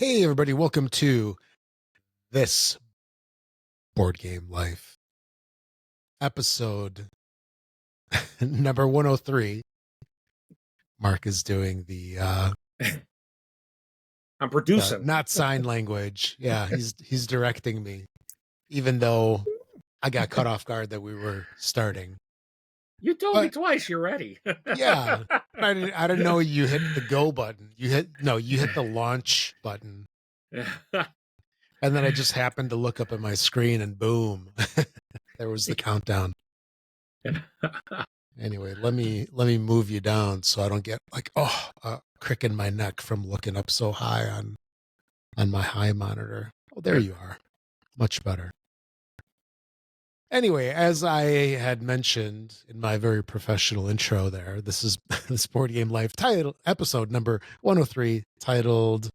Hey, everybody, welcome to this Board Game Life episode number 103. Mark is doing the I'm producing. not sign language. Yeah, he's directing me, even though I got caught off guard that we were starting. You told me twice you're ready. Yeah, I didn't know you hit the go button. You hit the launch button. And then I just happened to look up at my screen and boom, there was the countdown. Anyway, let me move you down so I don't get like a crick in my neck from looking up so high on my high monitor. Oh, there you are. Much better. Anyway, as I had mentioned in my very professional intro there, this is this Board Game Life title episode number 103 titled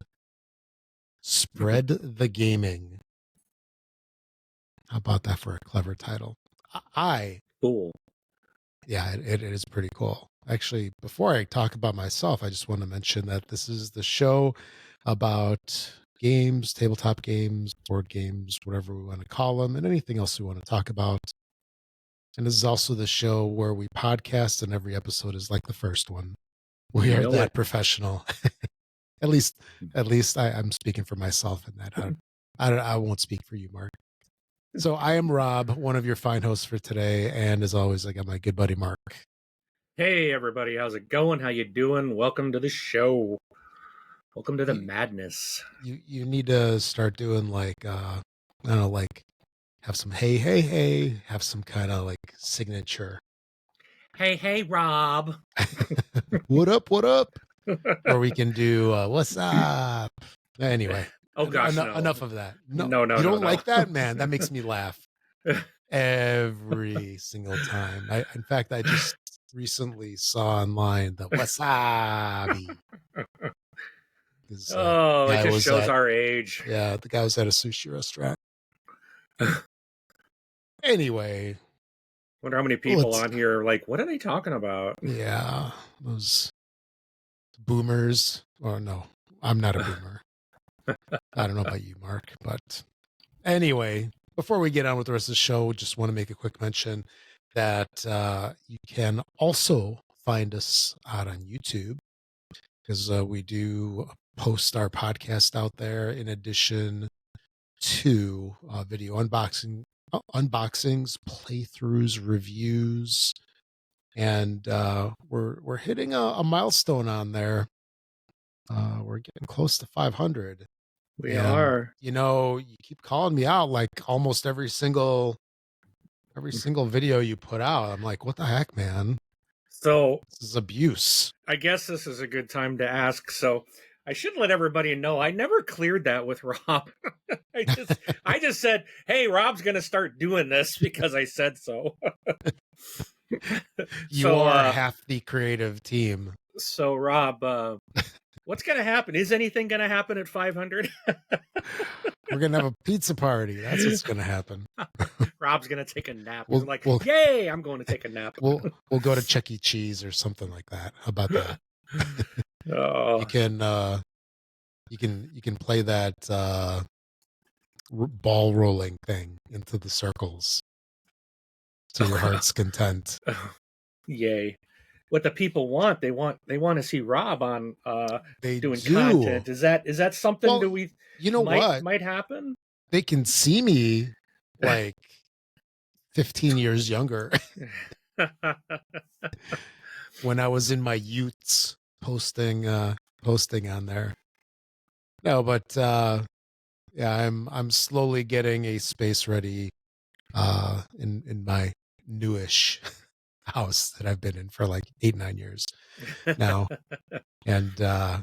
Spread the Gaming. How about that for a clever title? Cool. Yeah, it is pretty cool. Actually, before I talk about myself, I just want to mention that this is the show about games, tabletop games, board games, whatever we want to call them, and anything else we want to talk about. And this is also the show where we podcast, and every episode is like the first one. We are that professional. At least I'm speaking for myself in that. I won't speak for you, Mark. So I am Rob, one of your fine hosts for today, and as always, I got my good buddy Mark. Hey everybody, how's it going? How you doing? Welcome to the show. Welcome to the madness. You need to start doing like I don't know, like have some hey, have some kind of like signature. Hey Rob. What up? Or we can do what's up? Anyway. Oh gosh, enough of that. No, you don't like that, man. That makes me laugh every single time. In fact, I just recently saw online the wasabi. It just shows our age. Yeah, the guy was at a sushi restaurant. Anyway. Wonder how many people on here are like, what are they talking about? Yeah, those boomers. Or no, I'm not a boomer. I don't know about you, Mark, but anyway, before we get on with the rest of the show, just want to make a quick mention that you can also find us out on YouTube because we do post our podcast out there in addition to video unboxings, playthroughs, reviews, and we're hitting a milestone on there. We're getting close to 500. We are. You know, you keep calling me out like almost every single video you put out. I'm like, what the heck, man? So this is abuse. I guess this is a good time to ask. So I should let everybody know I never cleared that with Rob. I just said, hey, Rob's going to start doing this because I said so. You are half the creative team. So Rob, what's going to happen? Is anything going to happen at 500? We're going to have a pizza party. That's what's going to happen. Rob's going to take a nap. Yay, I'm going to take a nap. We'll go to Chuck E. Cheese or something like that. How about that? Oh. You can play that ball rolling thing into the circles to your heart's content. Yay. What the people want, they want to see Rob on doing do. content. Is that something that we might happen? They can see me like 15 years younger when I was in my youths posting on there. No, but yeah, I'm slowly getting a space ready in my newish house that I've been in for like 8-9 years now. And yeah,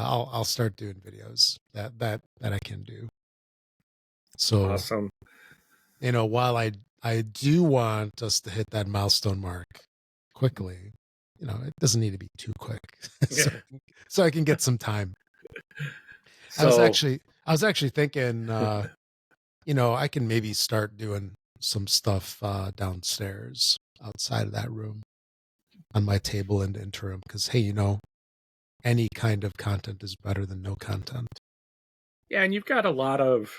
I'll start doing videos that I can do. So awesome. You know, while I do want us to hit that milestone mark quickly, you know, it doesn't need to be too quick. so I can get some time. I was actually thinking you know, I can maybe start doing some stuff downstairs outside of that room on my table in the interim because hey, you know, any kind of content is better than no content. Yeah, and you've got a lot of.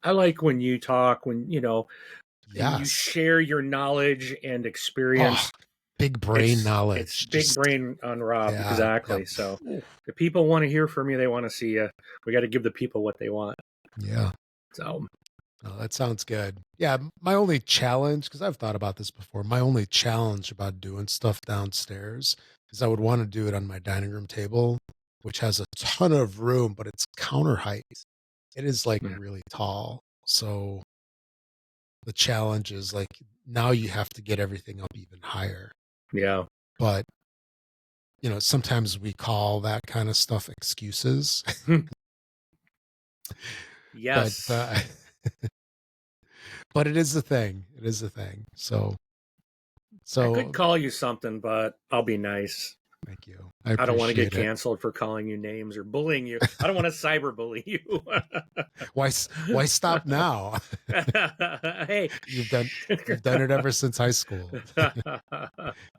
I like when you talk, when and you Yes. share your knowledge and Oh, experience. big brain It's knowledge. big Just brain on Rob, yeah, yep. exactly. So the people want to hear from you. They want to see you. We got to give the people what they want. Yeah. So No, that sounds good. Yeah, my only challenge, because I've thought about this before, my only challenge about doing stuff downstairs is I would want to do it on my dining room table, which has a ton of room, but it's counter height. It is like yeah, really tall. So the challenge is like now you have to get everything up even higher. yeah. But, sometimes we call that kind of stuff excuses. but Yes, but it is a thing. It is a thing. So I could so call you something, but I'll be nice. thank you. I I don't want to get appreciate it. canceled for calling you names or bullying you. I don't want to cyberbully you. Why stop now? Hey, You've done it ever since high school.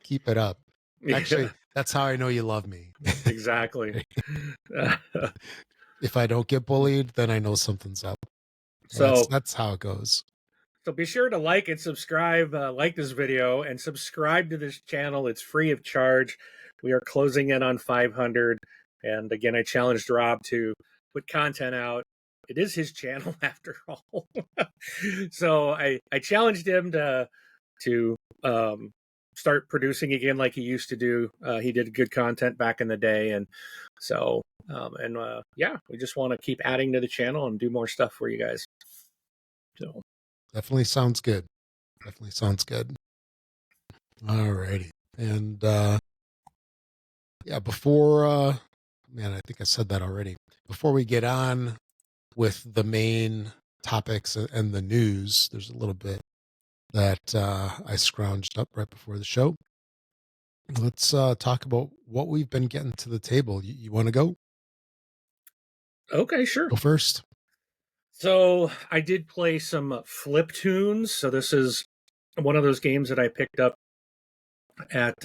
Keep it up. yeah, Actually, that's how I know you love me. exactly. If I don't get bullied, then I know something's up. That's So that's how it goes. So be sure to like and subscribe, like this video, and subscribe to this channel. It's free of charge. We are closing in on 500. And again, I challenged Rob to put content out. It is his channel after all. So I challenged him to start producing again like he used to do. He did good content back in the day. And so, yeah, we just want to keep adding to the channel and do more stuff for you guys. So. Definitely sounds good. Definitely sounds good. All righty. And yeah, before man, I think I said that already. Before we get on with the main topics and the news, there's a little bit that I scrounged up right before the show. Let's talk about what we've been getting to the table. You want to Okay, sure. go first? So I did play some Flip Tunes. So this is one of those games that I picked up at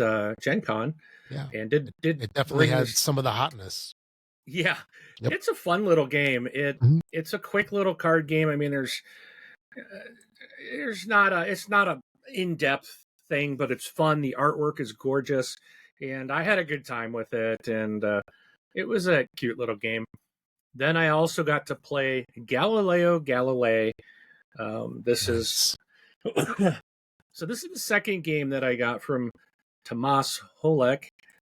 Gen Con Yeah, and did it definitely bring had this. some of the hotness. Yeah, Yep. it's a fun little game. Mhm. It's a quick little card game. I mean, there's not a it's not a in depth thing, but it's fun. The artwork is gorgeous, and I had a good time with it. And it was a cute little game. Then I also got to play Galileo Galilei. This is Nice. So this is the second game that I got from Tomas Holek,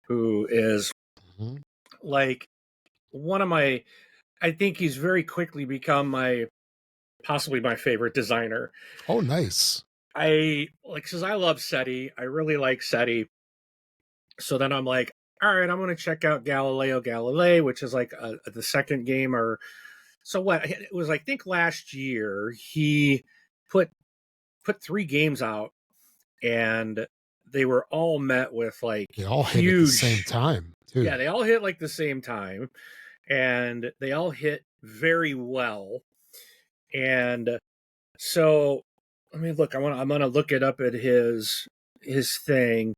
who is Mhm. like one of my. I think he's very quickly become possibly my favorite designer. Oh, nice. I like because I love SETI. I really like SETI. So then I'm like, all right, I'm going to check out Galileo Galilei, which is like the second game. Or so what? It was I think last year he put 3 games out, and they were all met with like They all hit at the same huge. time, Yeah, too. they all hit like the same time, and they all hit very well. And so, I mean, look, I'm gonna look it up at his thing.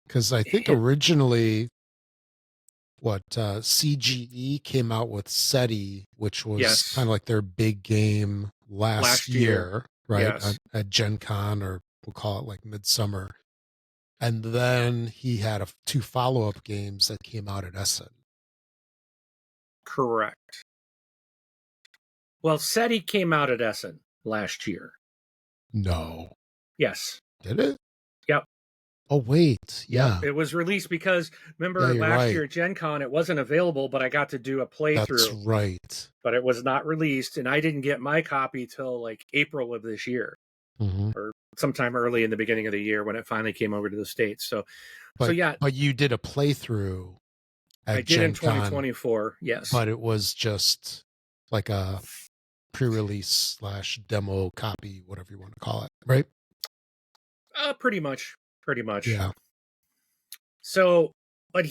Because I think Hit originally what CGE came out with SETI, which was kind Yes, of like their big game last last year. year, right? Yes, At Gen Con, or we'll call it like Midsummer. And then he had 2 follow-up games that came out at Essen. correct. Well, SETI came out at Essen last year. No. Yes. Did it? Yep. Oh, wait. Yep. Yeah. It was released because Yeah, remember you're last right. year at Gen Con it wasn't available, but I got to do a That's playthrough. right. But it was not released, and I didn't get my copy till like April of this year, Hmm. or sometime early in the beginning of the year when it finally came over to the States. So But yeah, you did a playthrough I at did in Gen Con, 2024. Yes, but it was just like a pre-release slash demo copy, whatever you want to call it, right? pretty much, pretty much. Yeah. So, but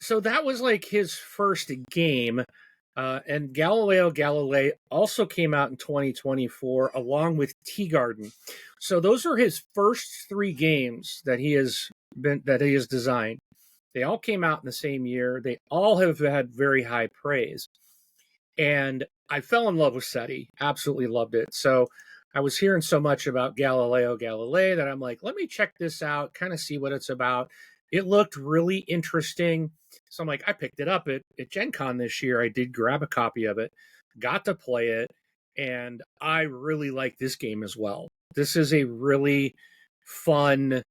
so that was like his first game. And Galileo Galilei also came out in 2024 along with Tea Garden. So those are his first 3 games that he has designed. They all came out in the same year. They all have had very high praise. And I fell in love with SETI, absolutely loved it. So I was hearing so much about Galileo Galilei that I'm like, let me check this out, kind of see what it's about. It looked really interesting. So I'm like, I picked it up at Gen Con this year. I did grab a copy of it, got to play it, and I really like this game as well. This is a really fun,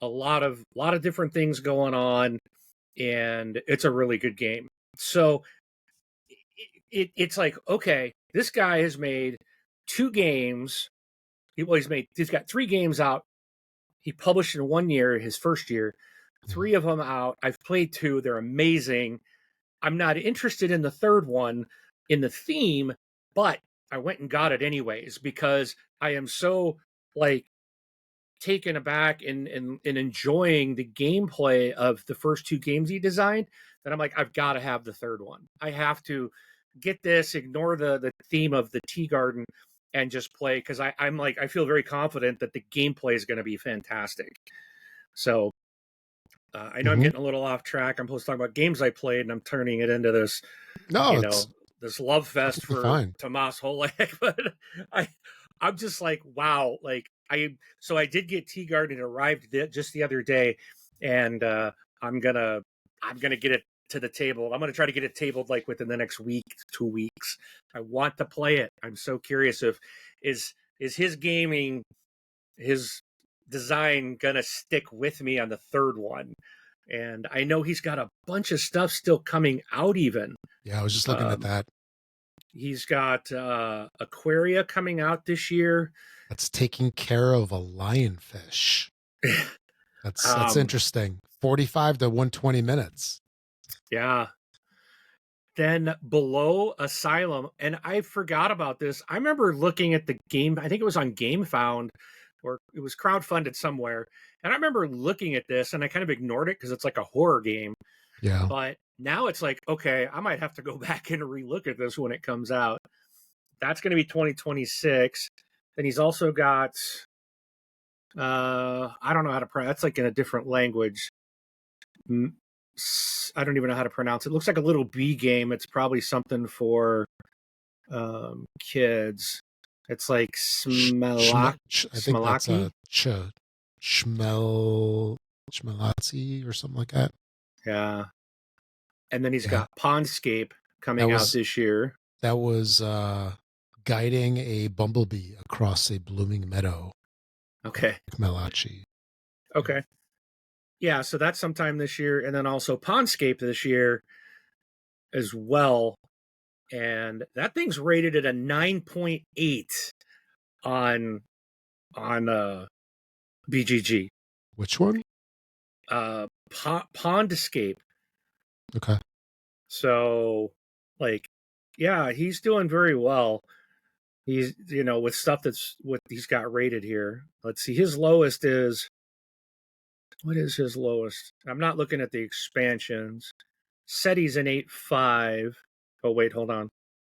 a lot of different things going on, and it's a really good game. So it's like, okay, this guy has made 2 games. He's got 3 games out. He published in 1 year, his first year, 3 of them out. I've played 2. They're amazing. I'm not interested in the third one in the theme, but I went and got it anyways because I am so like taken aback and enjoying the gameplay of the first 2 games he designed that I'm like, I've got to have the third one. I have to get this, ignore the theme of the tea garden, and just play because I'm like, I feel very confident that the gameplay is going to be fantastic. So I know I'm Mm-hmm. getting a little off track. I'm supposed to talk about games I played, and I'm turning it into this, No, you it's know, this love fest perfectly for fine. Tomas Holek. But I, I'm just like, wow. Like I did get Tea Garden. It arrived just the other day, and I'm gonna, I'm gonna get it to the table. I'm gonna try to get it tabled like within the next week, 2 weeks. I want to play it. I'm so curious if is his gaming, his design gonna stick with me on the third one. And I know he's got a bunch of stuff still coming out even. Yeah, I was just looking at um, that. he's got Aquaria coming out this year. That's taking care of a lionfish. That's um, interesting. 45 to 120 minutes. yeah. Then below Asylum, and I forgot about this. I remember looking at the game, I think it was on GameFound or it was crowdfunded somewhere. And I remember looking at this and I kind of ignored it because it's like a horror game. Yeah. But now it's like, okay, I might have to go back and relook at this when it comes out. That's going to be 2026. Then he's also got, I don't know how to pronounce. That's like in a different language. I don't even know how to pronounce it. It looks like a little B game. It's probably something for kids. It's like I think that's Smalaki. Schmelazzi or something like that. Yeah. And then he's Yeah. got Pondscape coming out this year. That was guiding a bumblebee across a blooming meadow. Okay. Malachi. Okay. Yeah, so that's sometime this year, and then also Pondscape this year as well. And that thing's rated at a 9.8 on BGG. Which one? Pondscape. Okay. So, like, yeah, he's doing very well. He's, with stuff that's what he's got rated here. Let's see, his lowest is, what is his lowest? I'm not looking at the expansions. SETI's an 8.5. Oh, wait, hold on.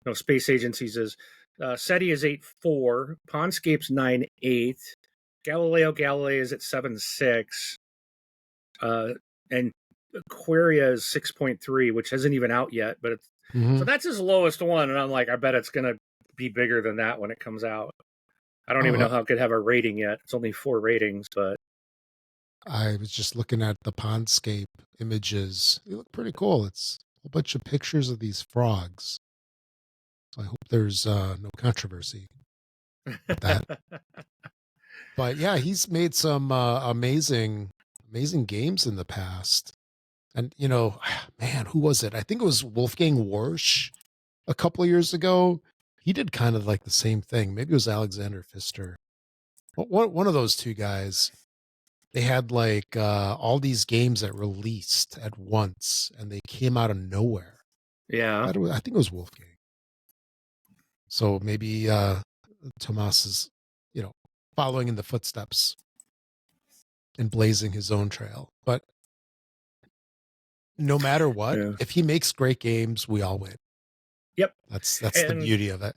No, Space Agencies is. SETI is 8.4. Pondscape's 9.8. Galileo Galilei is at 7.6. And Aquaria is 6.3, which isn't even out yet. But it's, so that's his lowest one. And I'm like, I bet it's going to be bigger than that when it comes out. I don't even know how it could have a rating yet. It's only 4 ratings, but I was just looking at the Pondscape images. They look pretty cool. It's a whole bunch of pictures of these frogs. So I hope there's no controversy with that. But yeah, he's made some amazing games in the past. And man, who was it? I think it was Wolfgang Warsch a couple of years ago. He did kind of like the same thing. Maybe it was Alexander Pfister. One of those two guys. They had like all these games that released at once, and they came out of nowhere. yeah. I think it was Wolfgang. So maybe Tomas is, following in the footsteps and blazing his own trail. But no matter what, if he makes great games, we all win. Yep. That's the beauty of it.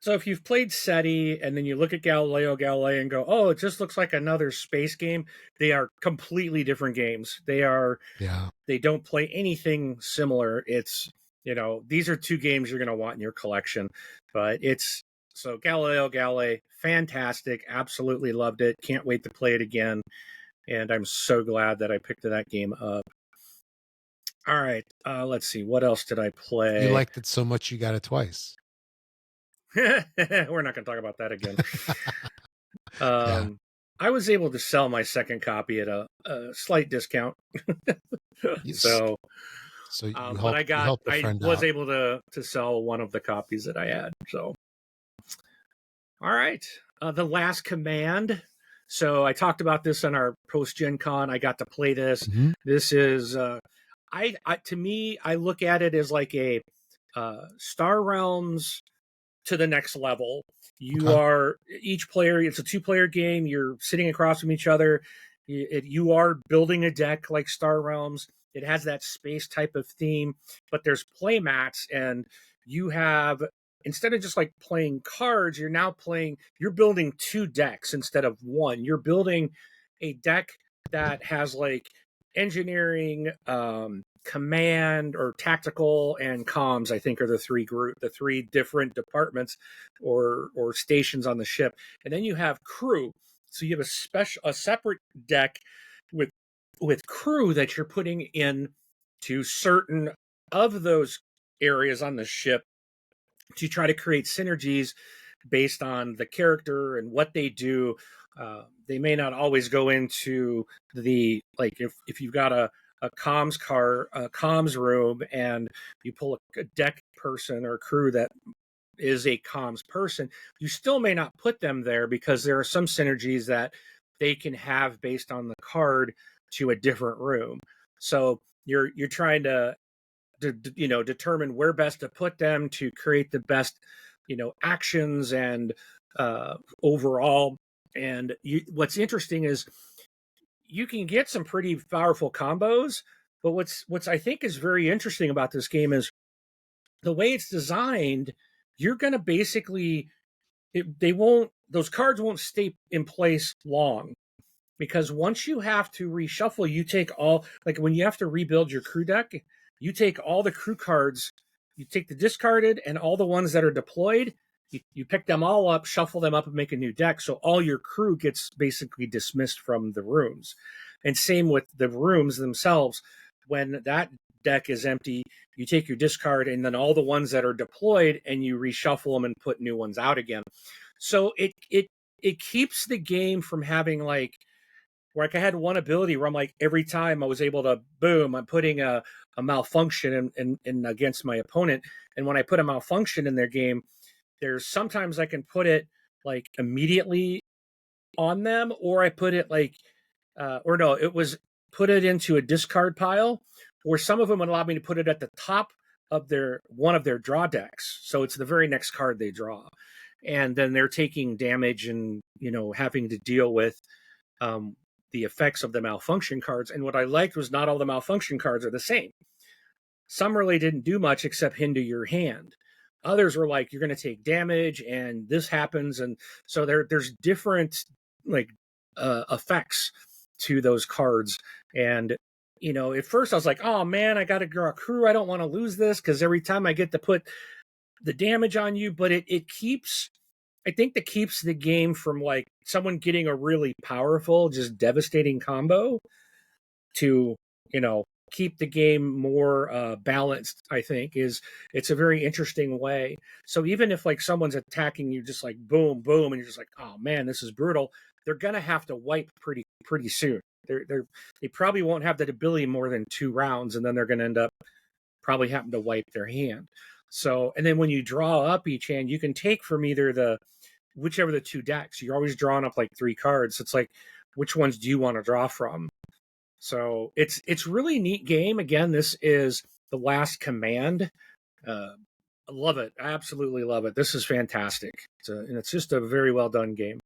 So if you've played SETI and then you look at Galileo Galilei and go, oh, it just looks like another space game, they are completely different games. They don't play anything similar. It's these are two games you're going to want in your collection. But it's so Galileo Galilei, fantastic. Absolutely loved it. Can't wait to play it again. And I'm so glad that I picked that game up. All right. Let's see. What else did I play? You liked it so much you got it twice. We're not going to talk about that again. Yeah. I was able to sell my second copy at a slight discount. So you but I friend was out. able to sell one of the copies that I had. So, all right, The Last Command. So I talked about this on our post Gen Con. I got to play this. Mhm. This is to me, I look at it as like a Star Realms to the next level. You are each player. It's a 2-player game. You're sitting across from each other. You are building a deck like Star Realms. It has that space type of theme, but there's play mats, and you have, instead of just like playing cards, you're building 2 decks instead of one. You're building a deck that has like engineering, command or tactical, and comms. I think are the three different departments or stations on the ship. And then you have crew. So you have a separate deck with crew that you're putting in to certain of those areas on the ship to try to create synergies based on the character and what they do. They may not always go into the, like, if you've got a comms room, and you pull a deck person or crew that is a comms person, you still may not put them there because there are some synergies that they can have based on the card to a different room. So you're trying to determine where best to put them to create the best actions and overall. And what's interesting is you can get some pretty powerful combos, but what's I think is very interesting about this game is the way it's designed. You're going to basically, those cards won't stay in place long, because once you have to reshuffle, you take all, like when you have to rebuild your crew deck, you take all the crew cards, you take the discarded and all the ones that are deployed, you pick them all up, shuffle them up, and make a new deck. So all your crew gets basically dismissed from the rooms. And same with the rooms themselves. When that deck is empty, you take your discard and then all the ones that are deployed, and you reshuffle them and put new ones out again. So it keeps the game from having like I had one ability where I'm like, every time I was able to, boom, I'm putting a malfunction in against my opponent. And when I put a malfunction in their game, there's sometimes I can put it like immediately on them, or I put it like, or no, it was put it into a discard pile, or some of them would allow me to put it at the top of one of their draw decks. So it's the very next card they draw. And then they're taking damage and, having to deal with the effects of the malfunction cards. And what I liked was not all the malfunction cards are the same. Some really didn't do much except hinder your hand. Others were like, you're going to take damage and this happens. And so there's different like effects to those cards. And at first I was like, oh man, I got to draw a crew. I don't want to lose this because every time I get to put the damage on you. But it keeps, I think that keeps the game from like someone getting a really powerful, just devastating combo to, keep the game more balanced. I think it's a very interesting way. So even if like someone's attacking you just like boom boom and you're just like, oh man, this is brutal, they're gonna have to wipe pretty soon. They probably won't have that ability more than 2 rounds, and then they're gonna end up probably having to wipe their hand. So, and then when you draw up each hand, you can take from either whichever the 2 decks. You're always drawing up like 3 cards. It's like, which ones do you want to draw from? So it's really neat game. Again, this is The Last Command. I love it. I absolutely love it. This is fantastic. And it's just a very well done game.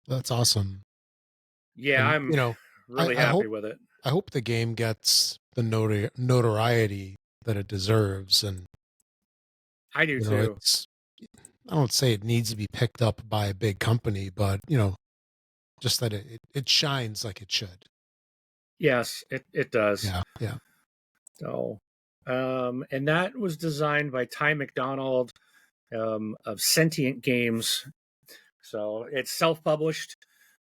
That's awesome. Yeah, and, I'm really happy with it. I hope the game gets the notoriety that it deserves. And I do too. I don't say it needs to be picked up by a big company, but just that it shines like it should. Yes, it does. Yeah, yeah. So, And that was designed by Ty McDonald of Sentient Games. So it's self-published,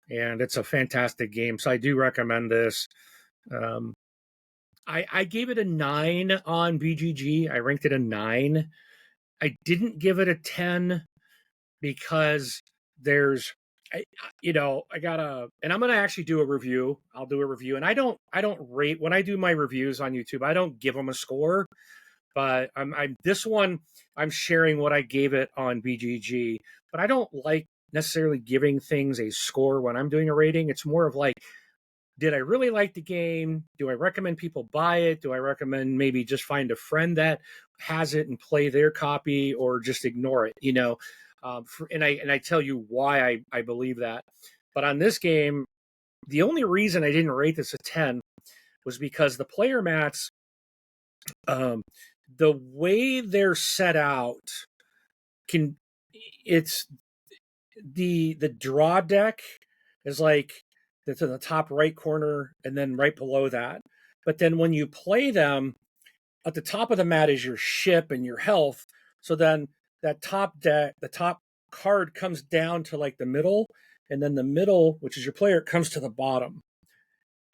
and it's a fantastic game. So I do recommend this. Um, I gave it a 9 on BGG. I ranked it a 9. I didn't give it a 10 because there's I gotta, and I'm gonna actually do a review. I'll do a review, and I don't rate when I do my reviews on YouTube. I don't give them a score, but I'm this one I'm sharing what I gave it on BGG, but I don't like necessarily giving things a score when I'm doing a rating. It's more of like, did I really like the game? Do I recommend people buy it? Do I recommend maybe just find a friend that has it and play their copy, or just ignore it? And I tell you why I believe that. But on this game, the only reason I didn't rate this a 10 was because the player mats, um, the way they're set out, can it's the draw deck is like that's in the top right corner and then right below that. But then when you play them, at the top of the mat is your ship and your health. So then that top deck, the top card comes down to like the middle, and then the middle, which is your player, comes to the bottom.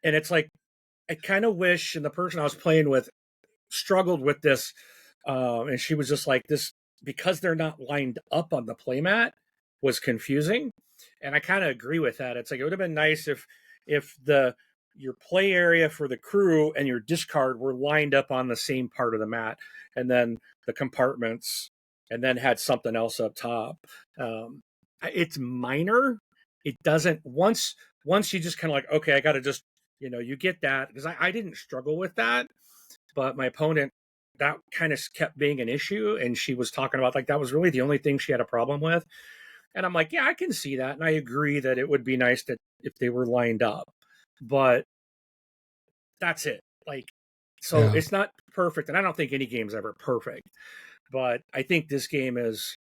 And it's like, I kind of wish, and the person I was playing with struggled with this, and she was just like, this, because they're not lined up on the playmat, was confusing. And I kind of agree with that. It's like, it would have been nice if the your play area for the crew and your discard were lined up on the same part of the mat, and then the compartments, and then had something else up top. It's minor. It doesn't, once you just kind of like, okay, I got to just, you get that, because I didn't struggle with that, but my opponent, that kind of kept being an issue, and she was talking about like that was really the only thing she had a problem with. And I'm like, yeah, I can see that, and I agree that it would be nice that if they were lined up, but that's it. Like, so Yeah. it's not perfect, and I don't think any game's ever perfect, but I think this game is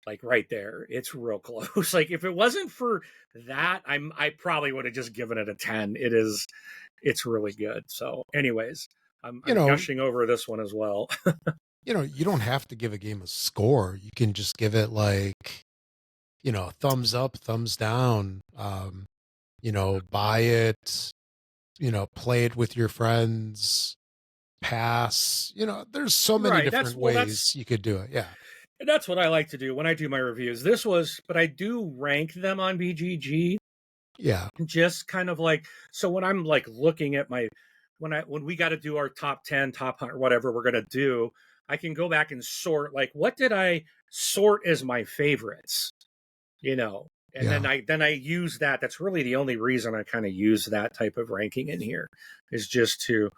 like right there. It's real close. Like, if it wasn't for that, I probably would have just given it a 10. It's really good. So, anyways, I'm You I'm know, gushing over this one as well. you don't have to give a game a score. You can just give it like, thumbs up, thumbs down. Buy it, play it with your friends, pass. There's so many Right. different ways you could do it. Yeah. That's what I like to do when I do my reviews. But I do rank them on BGG, Yeah. just kind of like, so when I'm like looking at my, when we got to do our top 10, top 100, whatever we're going to do, I can go back and sort, like, what did I sort as my favorites, you know? And Yeah. then I use that. That's really the only reason I kind of use that type of ranking in here, is just so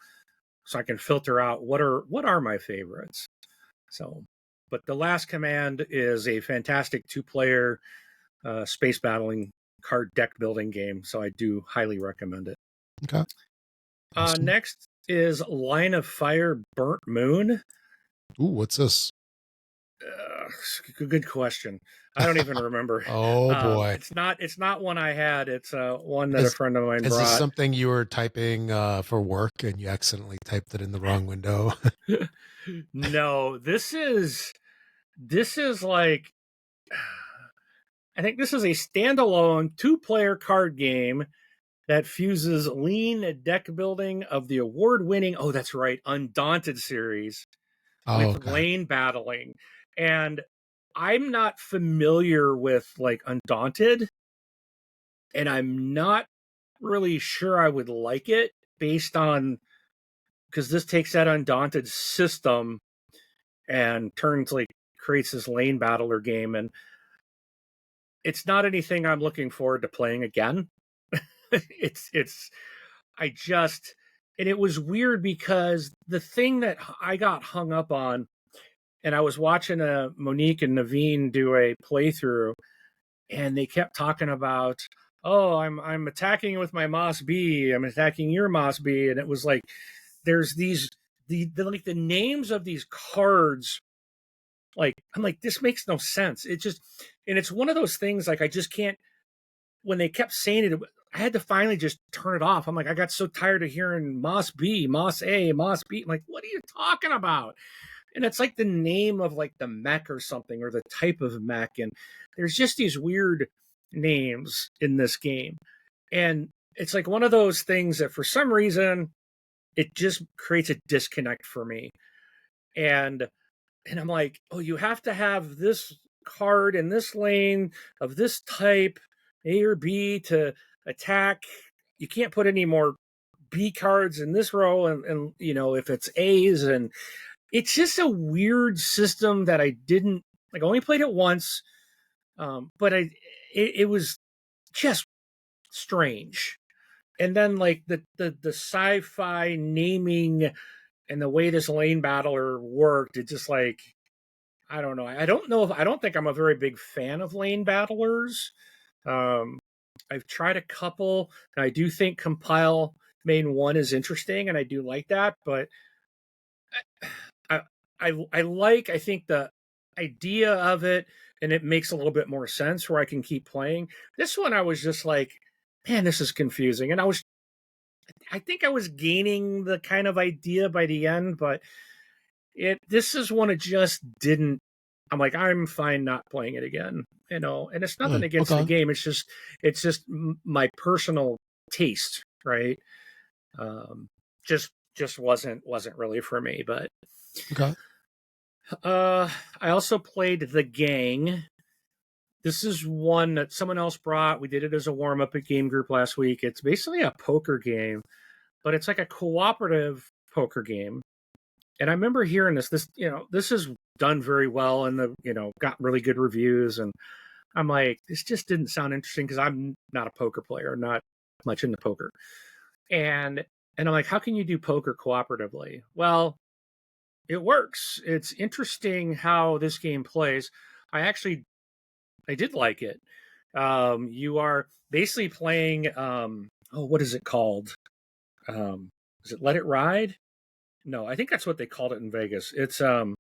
I can filter out what are my favorites. So, but The Last Command is a fantastic two-player space battling card deck building game. So I do highly recommend it. Okay. Awesome. Next is Line of Fire Burnt Moon. Ooh, what's this? Good question. I don't even remember. Oh boy. It's not one I had. It's one that a Is friend of mine is this brought. something you were typing for work and you accidentally typed it in the wrong window? No, this is like, I think this is a standalone two-player card game that fuses lean deck building of the award-winning, oh, that's right, Undaunted series Oh, with okay. lane battling. And I'm not familiar with like Undaunted, and I'm not really sure I would like it, based on, because this takes that Undaunted system and creates this lane battler game, and it's not anything I'm looking forward to playing again. it's I just, and it was weird because the thing that I got hung up on, and I was watching Monique and Naveen do a playthrough, and they kept talking about, oh, I'm attacking with my Moss B, I'm attacking your Moss B, and it was like, there's these like the names of these cards, like, I'm like, this makes no sense. It just, and it's one of those things, like, I just can't, when they kept saying it, I had to finally just turn it off. I'm like, I got so tired of hearing Moss B, Moss A, Moss B. I'm like, what are you talking about? And it's like the name of like the mech or something, or the type of mech. And there's just these weird names in this game. And it's like one of those things that for some reason it just creates a disconnect for me. And I'm like, oh, you have to have this card in this lane of this type, A or B, to attack. You can't put any more B cards in this row, and if it's A's, and it's just a weird system that I didn't like. I only played it once, but it was just strange. And then like the sci-fi naming and the way this lane battler worked, it just like, I don't know. I don't think I'm a very big fan of lane battlers. Um, I've tried a couple, and I do think Compile Main 1 is interesting, and I do like that, but I I think the idea of it, and it makes a little bit more sense where I can keep playing. This one I was just like, man, this is confusing. And I think I was gaining the kind of idea by the end, but this is one it just didn't. I'm like, I'm fine not playing it again, and it's nothing against the Okay. game. It's just my personal taste, right? Um, just wasn't really for me. But Okay. I also played The Gang. This is one that someone else brought. We did it as a warm up at Game Group last week. It's basically a poker game, but it's like a cooperative poker game. And I remember hearing this is done very well, and got really good reviews. And I'm like, this just didn't sound interesting because I'm not a poker player, not much into poker. And I'm like, how can you do poker cooperatively? Well, it works. It's interesting how this game plays. I did like it. You are basically playing. What is it called? Is it Let It Ride? No, I think that's what they called it in Vegas. It's where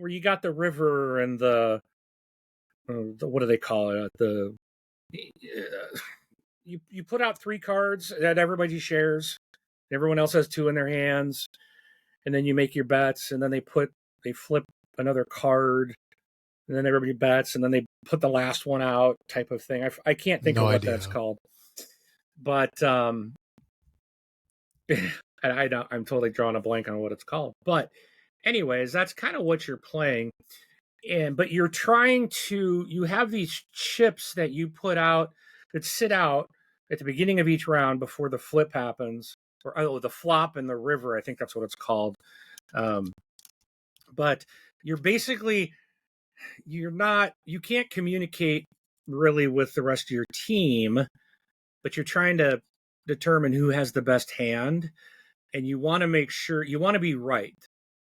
you got the river and the what do they call it? You put out 3 cards that everybody shares. Everyone else has 2 in their hands, and then you make your bets, and then they flip another card, and then everybody bets, and then they put the last one out, type of thing. I can't think No of what idea. that's called, but I'm totally drawing a blank on what it's called. But anyways, that's kind of what you're playing. But you're you have these chips that you put out that sit out at the beginning of each round before the flip happens, or the flop in the river. I think that's what it's called. But you're basically, you can't communicate really with the rest of your team, but you're trying to determine who has the best hand, and you want to make sure you want to be right.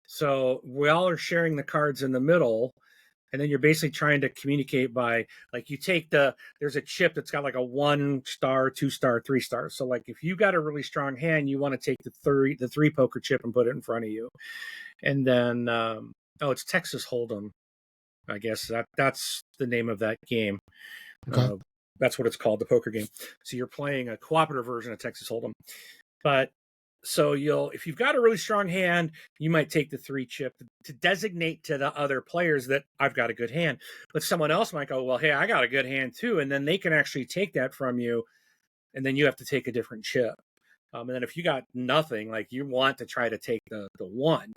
So we all are sharing the cards in the middle, and then you're basically trying to communicate by, like, you take there's a chip that's got like a 1 star, 2 star, 3 star. So like if you got a really strong hand, you want to take the 3 poker chip and put it in front of you. And then it's Texas Hold'em. I guess that's the name of that game. Okay. That's what it's called, the poker game. So you're playing a cooperative version of Texas Hold'em. But so if you've got a really strong hand, you might take the 3 chip to designate to the other players that I've got a good hand. But someone else might go, well, hey, I got a good hand too. And then they can actually take that from you. And then you have to take a different chip. And then if you got nothing, like, you want to try to take the 1.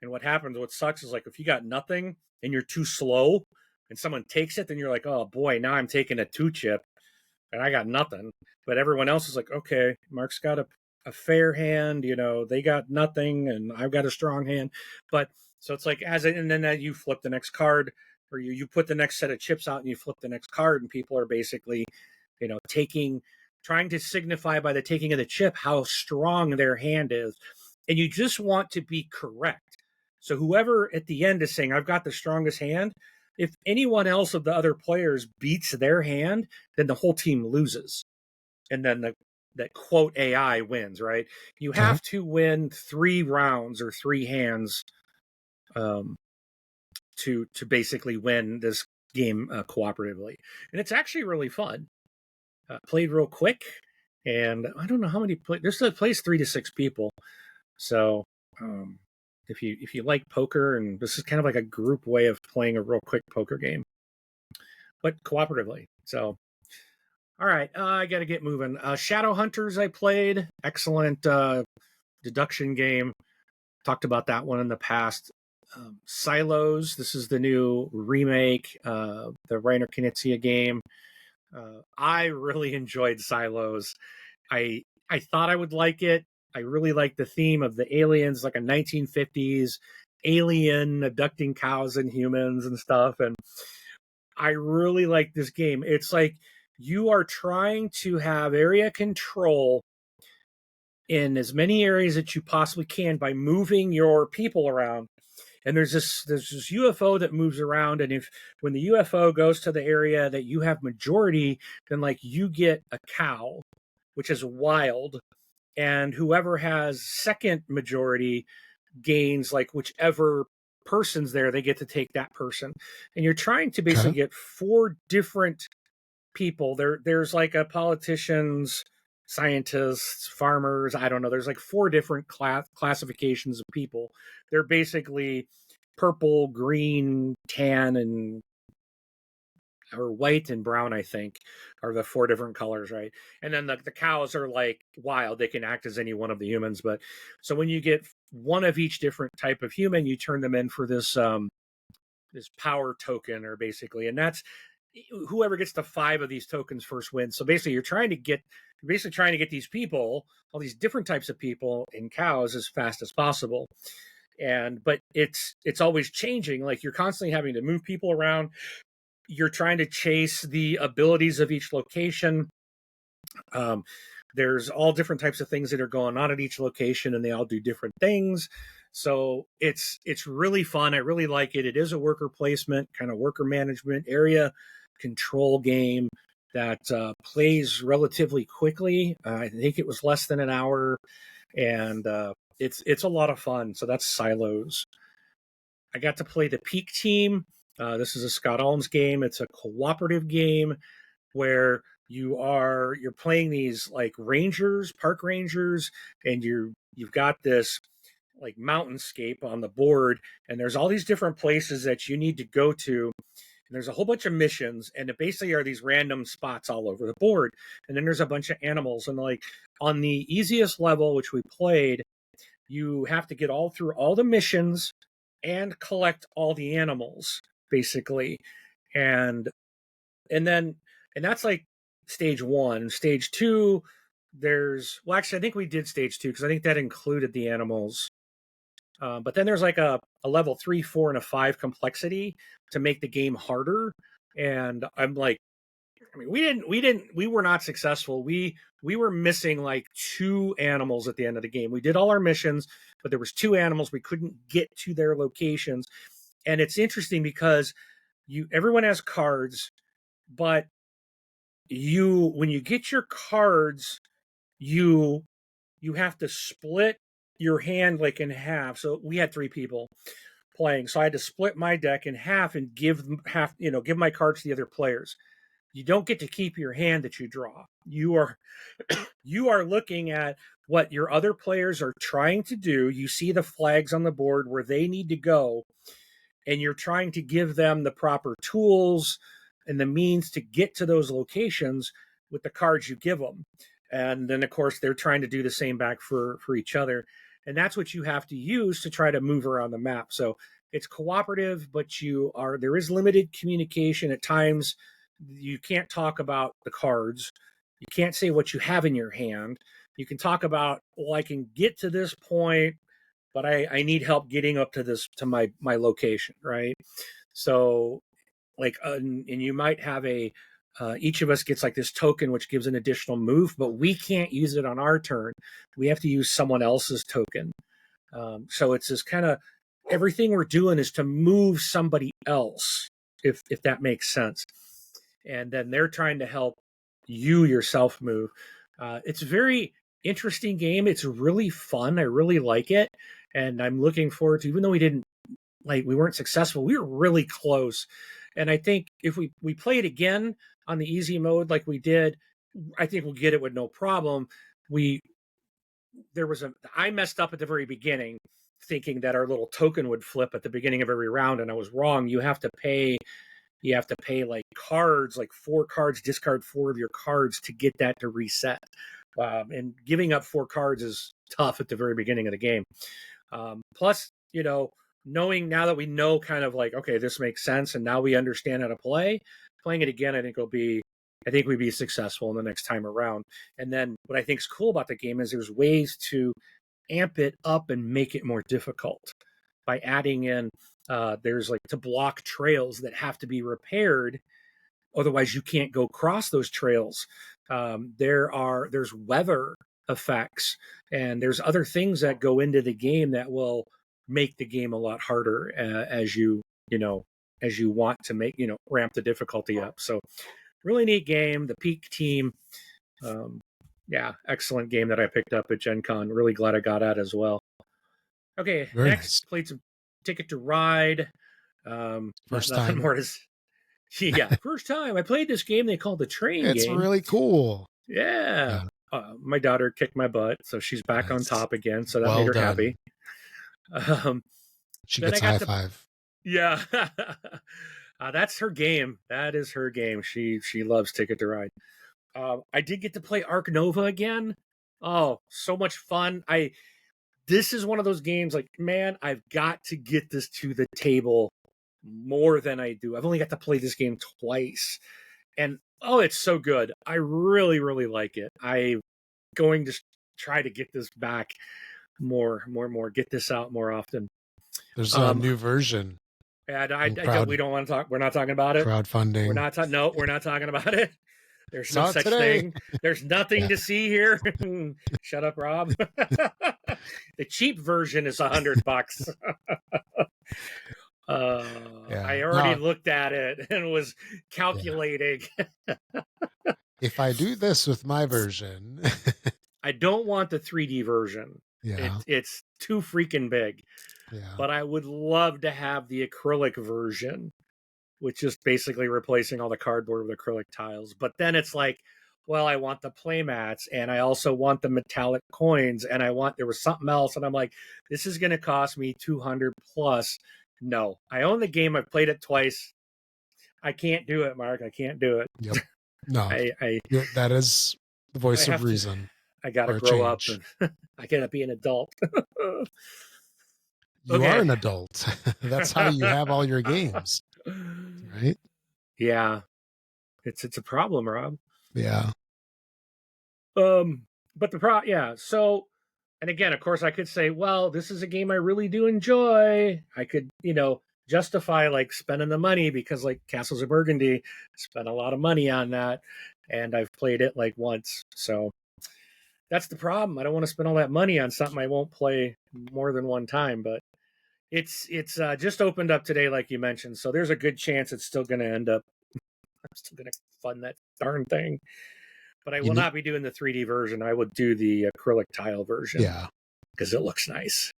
And what sucks is, like, if you got nothing and you're too slow and someone takes it, then you're like, oh boy, now I'm taking a 2 chip and I got nothing. But everyone else is like, okay, Mark's got a fair hand, they got nothing and I've got a strong hand. But so it's like, and then you flip the next card, or you put the next set of chips out and you flip the next card, and people are basically, trying to signify by the taking of the chip how strong their hand is. And you just want to be correct. So whoever at the end is saying, I've got the strongest hand, if anyone else of the other players beats their hand, then the whole team loses. And then that quote AI wins, right? You have to win 3 rounds or 3 hands to basically win this game cooperatively. And it's actually really fun. played real quick, and I don't know how many play. There's plays 3 to 6 people. So if you like poker, and this is kind of like a group way of playing a real quick poker game, but cooperatively. So all right, I got to get moving. Shadowhunters I played, excellent deduction game. Talked about that one in the past. Silos, this is the new remake, the Reiner Knizia game. I really enjoyed Silos. I thought I would like it. I really like the theme of the aliens, like a 1950s alien abducting cows and humans and stuff. And I really like this game. It's like you are trying to have area control in as many areas that you possibly can by moving your people around. And there's this UFO that moves around, and if when the UFO goes to the area that you have majority, then like you get a cow, which is wild, and whoever has second majority gains like whichever person's there, they get to take that person. And you're trying to basically get 4 different people. There's like a politicians, scientists, farmers, I don't know. There's like 4 different classifications of people. They're basically purple, green, tan, and or white and brown, I think, are the 4 different colors, right? And then the cows are like wild. They can act as any one of the humans. But so when you get one of each different type of human, you turn them in for this this power token, or basically, and that's whoever gets to 5 of these tokens first wins. So basically, you're trying to get these people, all these different types of people and cows, as fast as possible. But it's always changing. Like you're constantly having to move people around. You're trying to chase the abilities of each location. There's all different types of things that are going on at each location, and they all do different things. So it's really fun. I really like it. It is a worker placement, kind of worker management, area control game that plays relatively quickly. I think it was less than an hour, and it's a lot of fun. So that's Silos. I got to play the Peak Team. This is a Scott Almes game. It's a cooperative game where you're playing these like rangers, park rangers, and you've got this like mountainscape on the board, and there's all these different places that you need to go to. And there's a whole bunch of missions, and it basically are these random spots all over the board. And then there's a bunch of animals, and like on the easiest level, which we played, you have to get all through all the missions and collect all the animals, basically. And that's like stage 1. Stage 2, actually I think we did stage 2 because I think that included the animals. But then there's like a level 3, 4, and a 5 complexity to make the game harder. And I'm like, I mean, we were not successful. We were missing like 2 animals at the end of the game. We did all our missions, but there was 2 animals. We couldn't get to their locations. And it's interesting because everyone has cards, but when you get your cards, you have to split your hand like in half. So we had 3 people playing, so I had to split my deck in half and give my cards to the other players. You don't get to keep your hand that you draw. You are looking at what your other players are trying to do. You see the flags on the board where they need to go, and you're trying to give them the proper tools and the means to get to those locations with the cards you give them. And then, of course, they're trying to do the same back for each other. And that's what you have to use to try to move around the map. So it's cooperative, but there is limited communication. At times, you can't talk about the cards. You can't say what you have in your hand. You can talk about, well, I can get to this point, but I need help getting up to my location, right? So, like, and you might have each of us gets like this token, which gives an additional move, but we can't use it on our turn. We have to use someone else's token. So it's this kind of, everything we're doing is to move somebody else, if that makes sense. And then they're trying to help you yourself move. It's a very interesting game. It's really fun. I really like it. And I'm looking forward to, even though we weren't successful, we were really close. And I think if we play it again on the easy mode like we did, I think we'll get it with no problem. I messed up at the very beginning, thinking that our little token would flip at the beginning of every round, and I was wrong. You have to pay like cards, like 4 cards, discard 4 of your cards to get that to reset. And giving up 4 cards is tough at the very beginning of the game. Plus, knowing now that we know kind of like, okay, this makes sense, and now we understand how to playing it again, I think we'd be successful in the next time around. And then what I think is cool about the game is there's ways to amp it up and make it more difficult by adding in, there's like to block trails that have to be repaired. Otherwise, you can't go cross those trails. There's weather effects, and there's other things that go into the game that will make the game a lot harder as you want to ramp the difficulty up. So really neat game. The Peak team, excellent game that I picked up at Gen Con. Really glad I got at as well. Okay, Very next nice. played some Ticket to Ride. First time. First time I played this game they called the Train It's game. really cool. Yeah. My daughter kicked my butt, so she's back on top again. So that Well made her done. happy. She gets a high five. Yeah. That's her game. That is her game. She loves Ticket to Ride. I did get to play Ark Nova again. Oh, so much fun. This is one of those games like, man, I've got to get this to the table more than I do. I've only got to play this game twice. And it's so good. I really, really like it. I'm going to try to get this back more, get this out more often. There's a new version. And we don't want to talk. We're not talking about it. Crowdfunding. We're not talking about it. There's no such thing. There's nothing to see here. Shut up, Rob. The cheap version is $100. I already looked at it and was calculating. If I do this with my version, I don't want the 3D version. Yeah, it's too freaking big. Yeah, but I would love to have the acrylic version, which is basically replacing all the cardboard with acrylic tiles. But then it's like, well, I want the play mats, and I also want the metallic coins, and there was something else, and I'm like, this is going to cost me $200 plus. No, I own the game. I've played it twice. I can't do it, Mark. I can't do it. Yep. No, I that is the voice of reason. I got to grow up, and I got to be an adult. You are an adult. That's how you have all your games, right? Yeah, it's a problem, Rob. Yeah. But so, and again, of course, I could say, well, this is a game I really do enjoy. I could, justify like spending the money because like Castles of Burgundy, spent a lot of money on that, and I've played it like once. So that's the problem. I don't want to spend all that money on something I won't play more than one time. But it's just opened up today, like you mentioned. So there's a good chance it's still going to end up. I'm still going to fund that darn thing. But I will not be doing the 3D version. I would do the acrylic tile version. Yeah. Because it looks nice.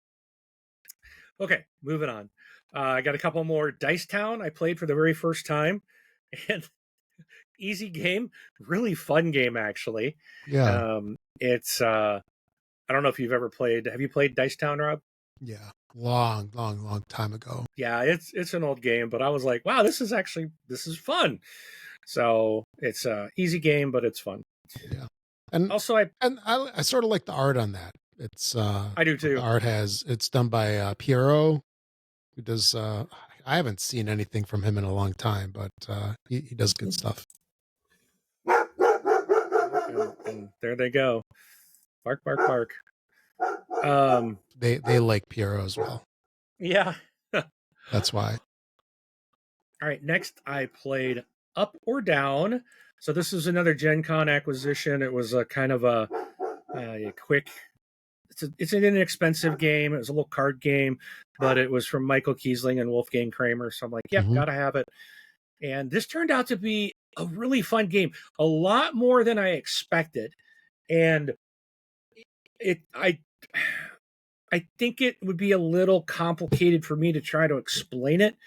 Okay, moving on. I got a couple more. Dice Town I played for the very first time. And easy game. Really fun game, actually. Yeah. It's, I don't know if you've ever played. Have you played Dice Town, Rob? Yeah. Long time ago. Yeah, it's an old game. But I was like, wow, this is fun. So it's a easy game, but it's fun. Yeah, and also I sort of like the art on that. It's I do too. The art it's done by Piero, who does. I haven't seen anything from him in a long time, but he does good stuff. And there they go, bark, bark, bark. They like Piero as well. Yeah, that's why. All right, next I played Up or Down. So this is another Gen Con acquisition. It was a kind of a quick. It's an inexpensive game. It was a little card game, but it was from Michael Kiesling and Wolfgang Kramer. So I'm like, yep, gotta have it. And this turned out to be a really fun game, a lot more than I expected. And I think it would be a little complicated for me to try to explain it.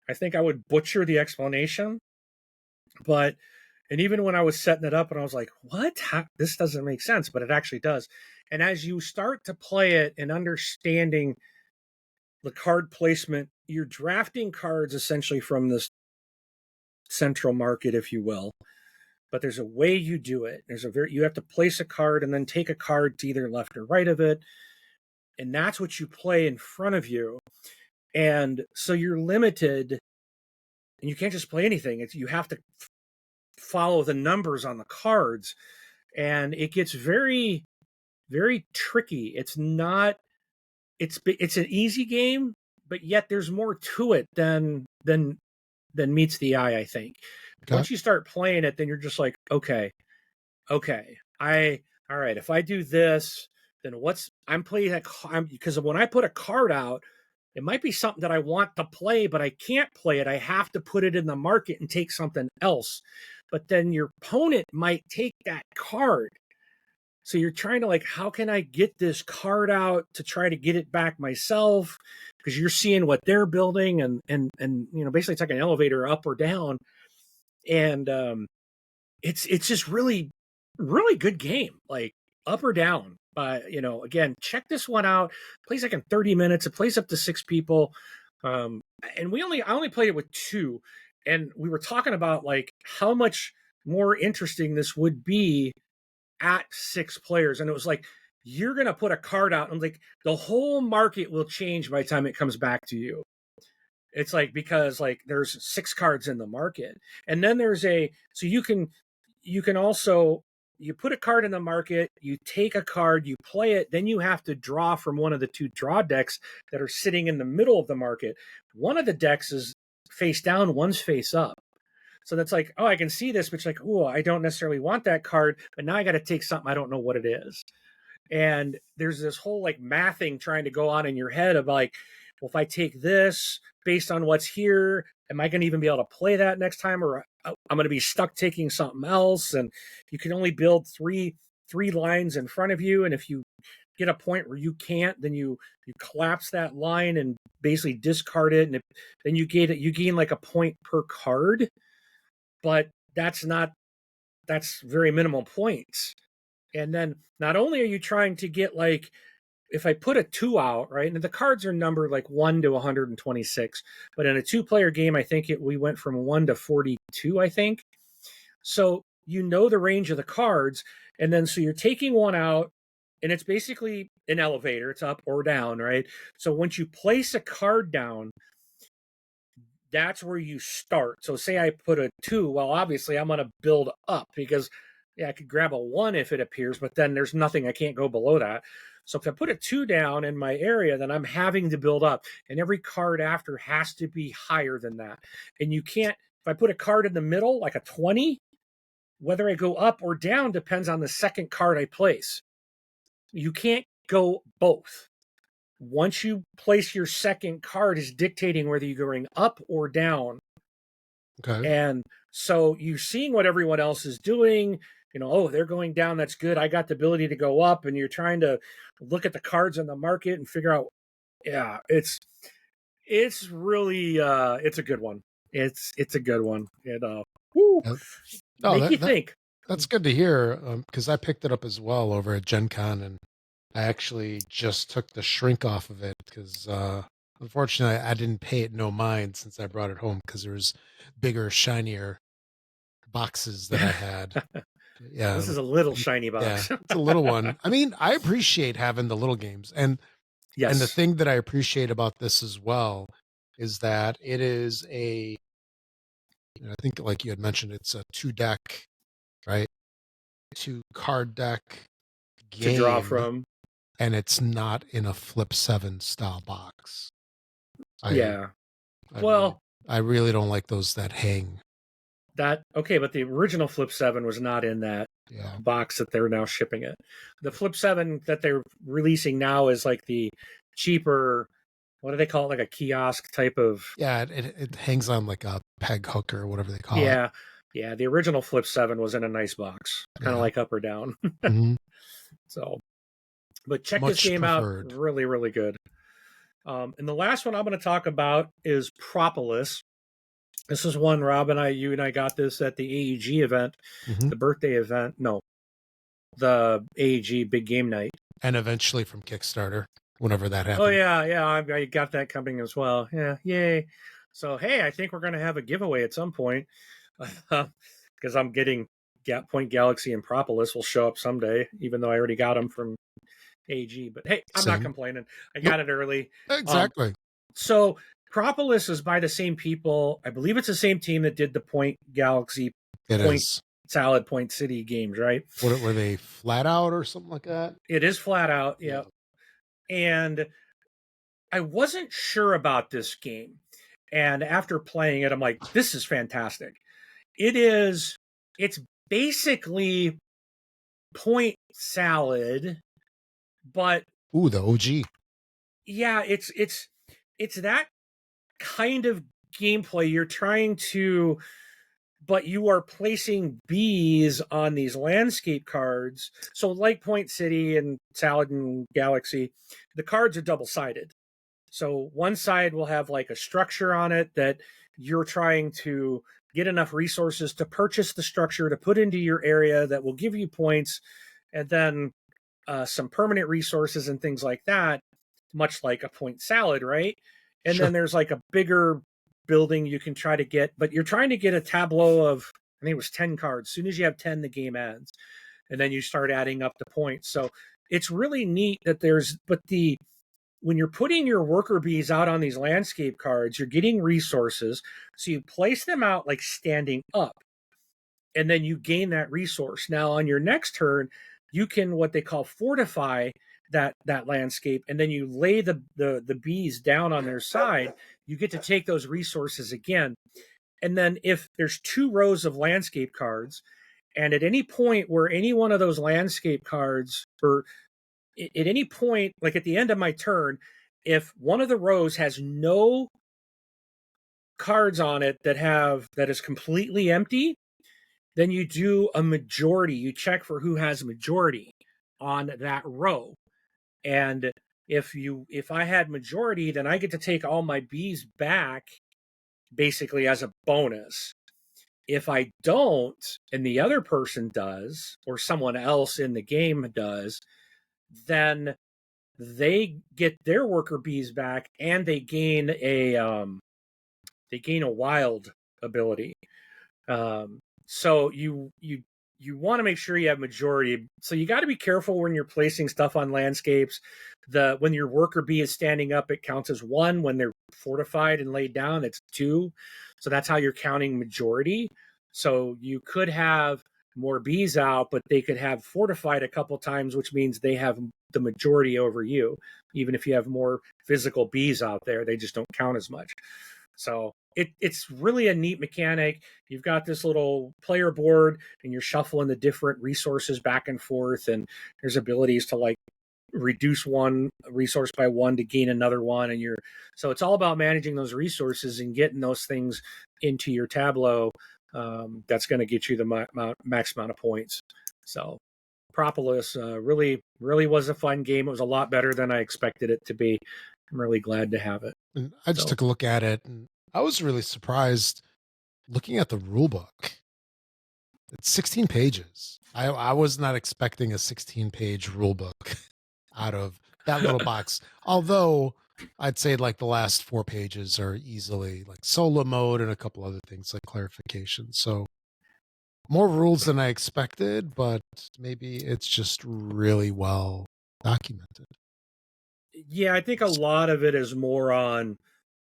I think I would butcher the explanation, but And even when I was setting it up and I was like, what? This doesn't make sense, but it actually does. And as you start to play it and understanding the card placement, you're drafting cards essentially from this central market, if you will. But there's a way you do it. You have to place a card and then take a card to either left or right of it. And that's what you play in front of you. And so you're limited and you can't just play anything. You have to follow the numbers on the cards. And it gets very, very tricky. It's not, it's an easy game, but yet there's more to it than meets the eye, I think. Okay. Once you start playing it, then you're just like, okay, all right, if I do this, then I'm playing that, because when I put a card out, it might be something that I want to play, but I can't play it. I have to put it in the market and take something else. But then your opponent might take that card. So you're trying to, like, how can I get this card out to try to get it back myself? Because you're seeing what they're building, and basically it's like an elevator up or down. And it's just really, really good game, like up or down. Again, check this one out. It plays like in 30 minutes. It plays up to 6 people. And I only played it with 2. And we were talking about like how much more interesting this would be at 6 players. And it was like, you're going to put a card out and like the whole market will change by the time it comes back to you. It's like, because like there's 6 cards in the market, and then so you can also, you put a card in the market, you take a card, you play it, then you have to draw from one of the 2 draw decks that are sitting in the middle of the market. One of the decks is face down, one's face up. So that's like, oh, I can see this, but it's like, oh, I don't necessarily want that card, but now I got to take something I don't know what it is. And there's this whole like mathing trying to go on in your head of like, well, if I take this based on what's here, am I going to even be able to play that next time? Or I'm going to be stuck taking something else. And you can only build three lines in front of you. And if you get a point where you can't, then you collapse that line and basically discard it. And then you gain like a point per card. But that's very minimal points. And then not only are you trying to get, like, if I put a 2 out, right, and the cards are numbered like 1 to 126, but in a 2-player game, I think we went from 1 to 42, I think. So the range of the cards, and then so you're taking one out, and it's basically an elevator. It's up or down, right? So once you place a card down, that's where you start. So say I put a 2, well, obviously I'm going to build up because, I could grab a 1 if it appears, but then there's nothing, I can't go below that. So if I put a 2 down in my area, then I'm having to build up, and every card after has to be higher than that. And you can't, if I put a card in the middle, like a 20, whether I go up or down depends on the second card I place. You can't go both. Once you place your second card is dictating whether you're going up or down. Okay. And so you're seeing what everyone else is doing. Oh, they're going down. That's good. I got the ability to go up. And you're trying to look at the cards in the market and figure out, it's really, it's a good one. It's a good one. And, make you think. That's good to hear, because I picked it up as well over at Gen Con, and I actually just took the shrink off of it because, unfortunately, I didn't pay it no mind since I brought it home because there was bigger, shinier boxes that I had. Yeah, this is a little shiny box. Yeah, it's a little one. I mean, I appreciate having the little games, and yes, and the thing that I appreciate about this as well is that it is I think, like you had mentioned, it's a 2-deck, right? 2 card deck game to draw from, and it's not in a Flip 7 style box. I really don't like those that hang. But the original Flip 7 was not in that box that they're now shipping it. The Flip 7 that they're releasing now is like the cheaper, what do they call it? Like a kiosk type of. Yeah, it hangs on like a peg hook or whatever they call it. Yeah, the original Flip 7 was in a nice box, kind of like up or down. Mm-hmm. So, but check Much this game preferred. out. Really, really good. And the last one I'm going to talk about is Propolis. This is one Rob and you and I got this at the AEG event, Mm-hmm. the birthday event. No, the AEG big game night. And eventually from Kickstarter, whenever that happened. Oh yeah, I got that coming as well. Yeah, yay! So hey, I think we're gonna have a giveaway at some point because I'm getting Point Galaxy and Propolis will show up someday, even though I already got them from AG. But hey, I'm not complaining. I got it early. Exactly. So Propolis is by the same people. I believe it's the same team that did the Point Galaxy, Point Salad, Point City games, right? What were they, Flat Out or something like that? It is Flat Out, yeah. And I wasn't sure about this game. And after playing it, I'm like, this is fantastic. It's basically Point Salad, but ooh, the OG. Yeah, it's that kind of gameplay. You're trying to, but you are placing bees on these landscape cards. So like Point City and Salad and Galaxy, the cards are double-sided. So one side will have like a structure on it that you're trying to get enough resources to purchase the structure to put into your area that will give you points, and then some permanent resources and things like that, much like a Point Salad, right? And then there's like a bigger building you can try to get, but you're trying to get a tableau of, I think it was 10 cards. As soon as you have 10, the game ends. And then you start adding up the points. So it's really neat that when you're putting your worker bees out on these landscape cards, you're getting resources. So you place them out like standing up, and then you gain that resource. Now on your next turn, you can what they call fortify that landscape, and then you lay the bees down on their side. You get to take those resources again. And then if there's 2 rows of landscape cards, and at any point where any one of those landscape cards, or at any point, like at the end of my turn, if one of the rows has no cards on it that is completely empty, then you do a majority. You check for who has majority on that row. And if I had majority, then I get to take all my bees back basically as a bonus. If I don't, and the other person does, or someone else in the game does, then they get their worker bees back, and they gain a wild ability. So you want to make sure you have majority. So you got to be careful when you're placing stuff on landscapes. When your worker bee is standing up, it counts as 1. When they're fortified and laid down, it's 2. So that's how you're counting majority. So you could have more bees out, but they could have fortified a couple times, which means they have the majority over you. Even if you have more physical bees out there, they just don't count as much. So it's really a neat mechanic. You've got this little player board, and you're shuffling the different resources back and forth, and there's abilities to like reduce one resource by 1 to gain another one, and so it's all about managing those resources and getting those things into your tableau. That's going to get you the max amount of points. So Propolis really was a fun game. It was a lot better than I expected it to be. I'm really glad to have it. And I just took a look at it, and I was really surprised looking at the rule book. It's 16 pages. I was not expecting a 16-page rule book out of that little box. Although I'd say like the last 4 pages are easily like solo mode and a couple other things like clarification. So more rules than I expected, but maybe it's just really well documented. Yeah, I think a lot of it is more on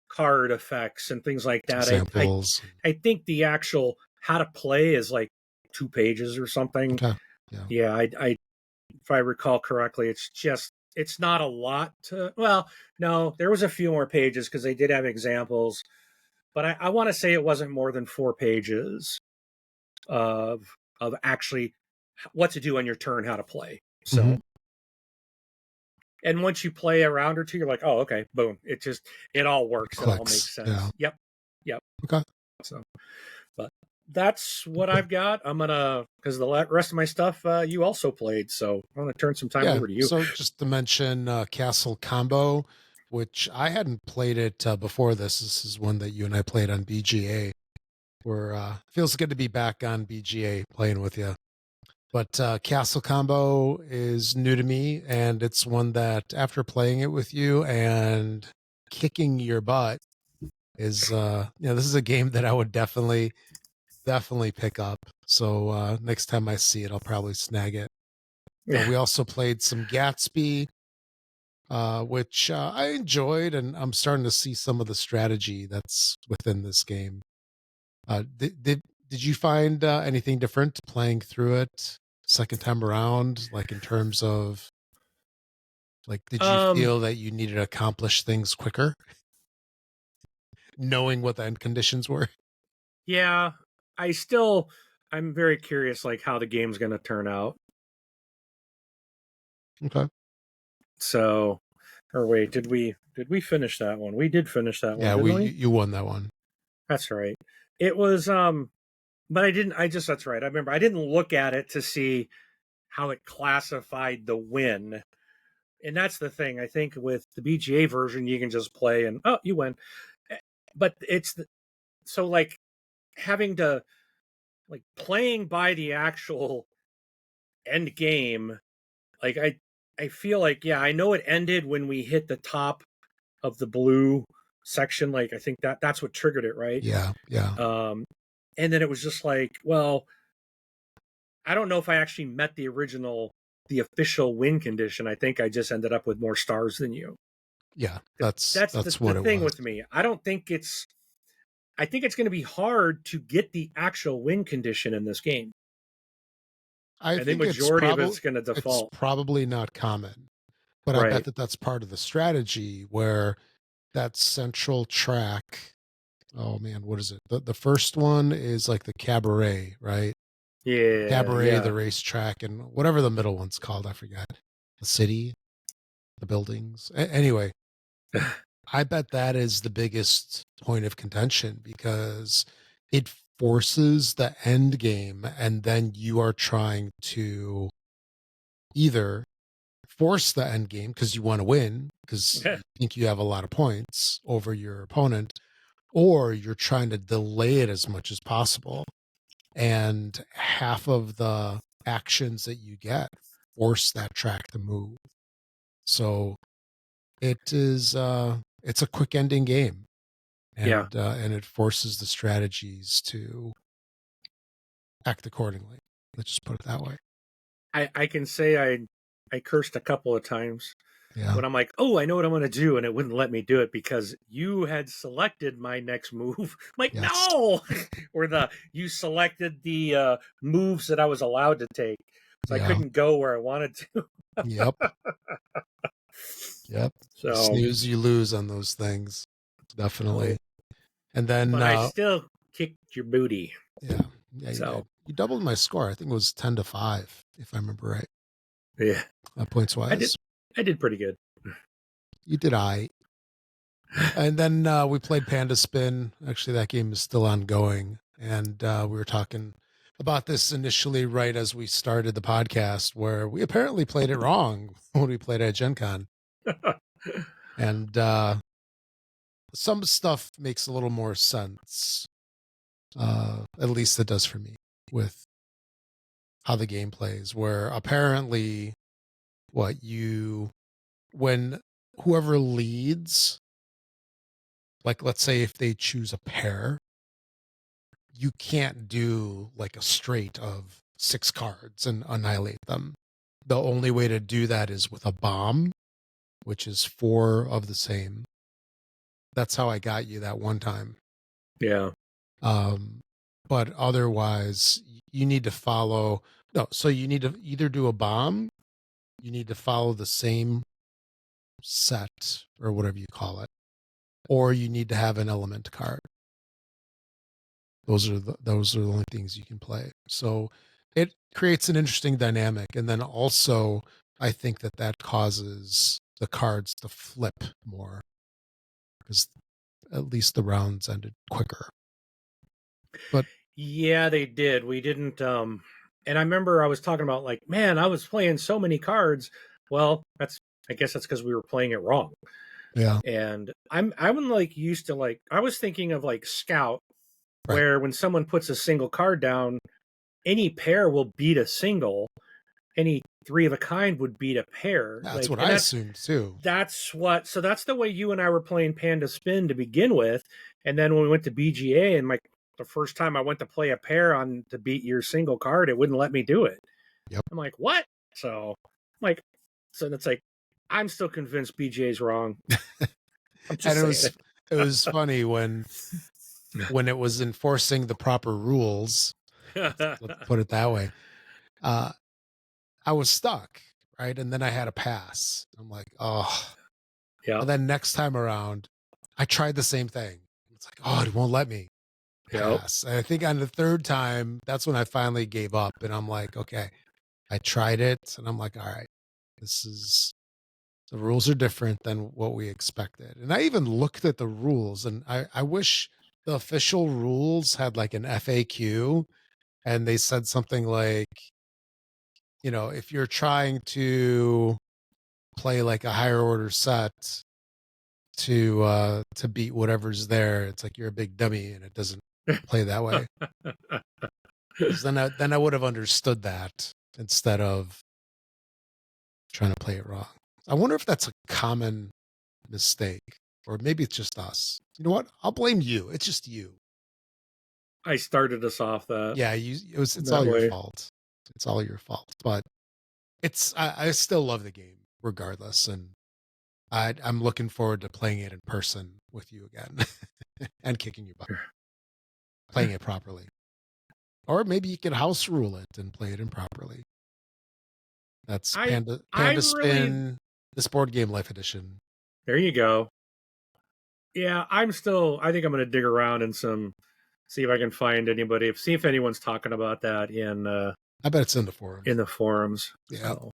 card effects and things like that. Examples. I think the actual how to play is like 2 pages or something. Okay. Yeah, I if I recall correctly, it's not a lot to. Well, no, there was a few more pages because they did have examples, but I want to say it wasn't more than 4 pages of actually what to do on your turn, how to play. So. And once you play a round or 2, you're like, oh, okay, boom. It all works. It all makes sense. Yeah. Yep. Okay. So, but that's what I've got. I'm going to, because the rest of my stuff you also played. So I'm going to turn some time over to you. So just to mention Castle Combo, which I hadn't played it before this. This is one that you and I played on BGA. We're feels good to be back on BGA playing with you. But Castle Combo is new to me, and it's one that after playing it with you and kicking your butt is this is a game that I would definitely pick up. So next time I see it, I'll probably snag it. We also played some Gatsby, which I enjoyed, and I'm starting to see some of the strategy that's within this game. Did you find anything different playing through it second time around? Like in terms of like, did you feel that you needed to accomplish things quicker, knowing what the end conditions were? Yeah, I'm very curious, like how the game's going to turn out. Okay. So, or wait, did we finish that one? We did finish that Yeah, one, didn't we? you won that one. That's right. It was but I didn't that's right. I remember I didn't look at it to see how it classified the win. And that's the thing. I think with the BGA version you can just play and oh, you win. But so like having to like playing by the actual end game, like I feel like yeah, I know it ended when we hit the top of the blue section. Like I think that's what triggered it, right? Yeah. And then it was just like, well, I don't know if I actually met the official win condition. I think I just ended up with more stars than you. Yeah, that's what the it thing was. with me. I think it's going to be hard to get the actual win condition in this game. I think majority of it's going to default. It's probably not common, but I bet that that's part of the strategy where that central track. Oh man, what is it? The first one is like the cabaret, right? Yeah, Cabaret, the racetrack, and whatever the middle one's called, I forget. The city, the buildings. Anyway, I bet that is the biggest point of contention because it forces the end game, and then you are trying to either force the end game because you want to win because you think you have a lot of points over your opponent, or you're trying to delay it as much as possible. And half of the actions that you get force that track to move. So it is it's a quick ending game. And and it forces the strategies to act accordingly. Let's just put it that way. I can say I cursed a couple of times. Yeah. When I'm like, oh, I know what I'm going to do, and it wouldn't let me do it because you had selected my next move. I'm like, yes. No, or you selected the moves that I was allowed to take, so I couldn't go where I wanted to. Yep. Yep. So you snooze, you lose on those things, definitely. And then, but I still kicked your booty. Yeah. So you doubled my score. I think it was 10-5, if I remember right. Yeah. Points wise. I did pretty good. You did And then we played Panda Spin. Actually, that game is still ongoing. And we were talking about this initially right as we started the podcast, where we apparently played it wrong when we played at Gen Con. And some stuff makes a little more sense. At least it does for me with how the game plays, where apparently when whoever leads, like let's say if they choose a pair, you can't do like a straight of 6 cards and annihilate them. The only way to do that is with a bomb, which is 4 of the same. That's how I got you that one time. Yeah. But otherwise you need to follow. No, so you need to either do a bomb, you need to follow the same set or whatever you call it, or you need to have an element card. Those are the only things you can play. So it creates an interesting dynamic. And then also I think that causes the cards to flip more because at least the rounds ended quicker. But yeah, they did. We didn't and I remember I was talking about like, man, I was playing so many cards. Well, I guess that's because we were playing it wrong. Yeah. And I'm like used to like I was thinking of like Scout Right. where when someone puts a single card down, any pair will beat a single. Any three of a kind would beat a pair. That's what I assumed too. That's the way you and I were playing Panda Spin to begin with. And then when we went to BGA and the first time I went to play a pair on to beat your single card, it wouldn't let me do it. Yep. I'm like, what? So it's like, I'm still convinced BGA's wrong. And it was funny when it was enforcing the proper rules. Let's put it that way. I was stuck, right? And then I had a pass. I'm like, oh. Yeah. And then next time around, I tried the same thing. It's like, oh, it won't let me pass. Yep. And I think on the third time, that's when I finally gave up. And I'm like, okay, I tried it. And I'm like, all right, the rules are different than what we expected. And I even looked at the rules, and I wish the official rules had like an FAQ, and they said something like, if you're trying to play like a higher order set to beat whatever's there, it's like you're a big dummy and it doesn't play that way. then I would have understood that instead of trying to play it wrong. I wonder if that's a common mistake, or maybe it's just us. You know what? I'll blame you. It's just you. I started us off that. Yeah, it's all your fault. It's all your fault. But I still love the game regardless, and I'm looking forward to playing it in person with you again and kicking you butt, playing it properly. Or maybe you can house rule it and play it improperly. That's Panda Spin, this board game life edition. There you go. Yeah, I think I'm going to dig around and see if I can find anybody, see if anyone's talking about that in. I bet it's in the forums. In the forums. Yeah. So.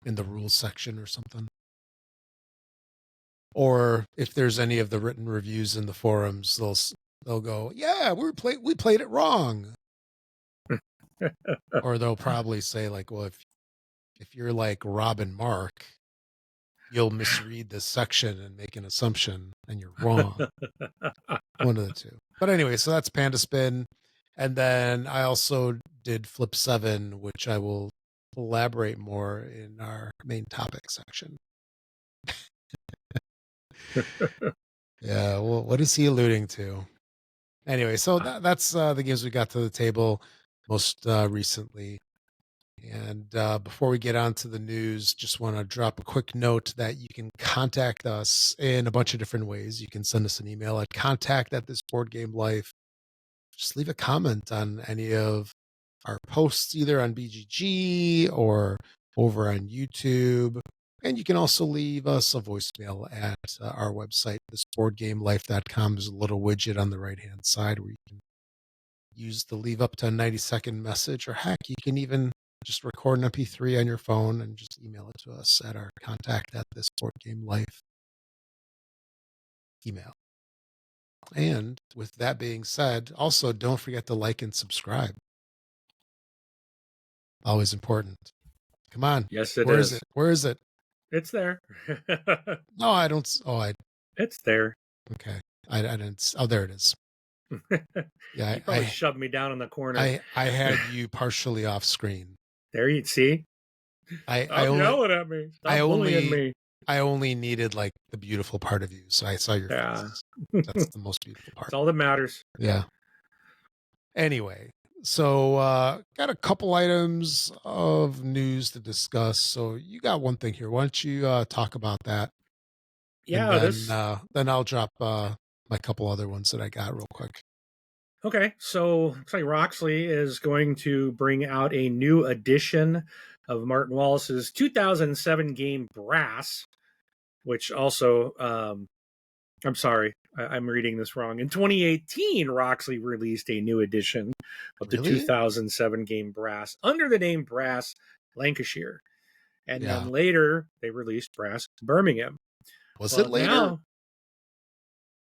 In the rules section or something. Or if there's any of the written reviews in the forums, they'll go, yeah, we played it wrong. Or they'll probably say like, well, if you're like Rob and Mark, you'll misread this section and make an assumption and you're wrong. One of the two. But anyway, so that's Panda Spin. And then I also did Flip 7, which I will elaborate more in our main topic section. Yeah, well, what is he alluding to? Anyway, so that's the games we got to the table most recently. And before we get on to the news, just want to drop a quick note that you can contact us in a bunch of different ways. You can send us an email at contact@thisboardgamelife. Just leave a comment on any of our posts, either on BGG or over on YouTube. And you can also leave us a voicemail at our website, thisboardgamelife.com. There's a little widget on the right-hand side where you can use the leave up to a 90-second message, or heck, you can even just record an MP3 on your phone and just email it to us at our contact@thisboardgamelife email. And with that being said, also don't forget to like and subscribe. Always important. Come on. Yes, it is. Where is it? It's there. No, I don't. Oh, It's there. Okay. I didn't. Oh, there it is. Yeah, you probably shoved me down in the corner. I had you partially off screen. There you see. Stop yelling at me. Stop bullying me. I only needed like the beautiful part of you, so I saw your faces. That's the most beautiful part. That's all that matters. Yeah. Anyway, so got a couple items of news to discuss. So you got one thing here. Why don't you talk about that? Yeah. And then I'll drop my couple other ones that I got real quick. Okay, so looks like Roxley is going to bring out a new edition of Martin Wallace's 2007 game Brass, which also, I'm sorry, I'm reading this wrong. In 2018, Roxley released a new edition of the 2007 game Brass under the name Brass Lancashire. And then later, they released Brass Birmingham. Was it later? Now,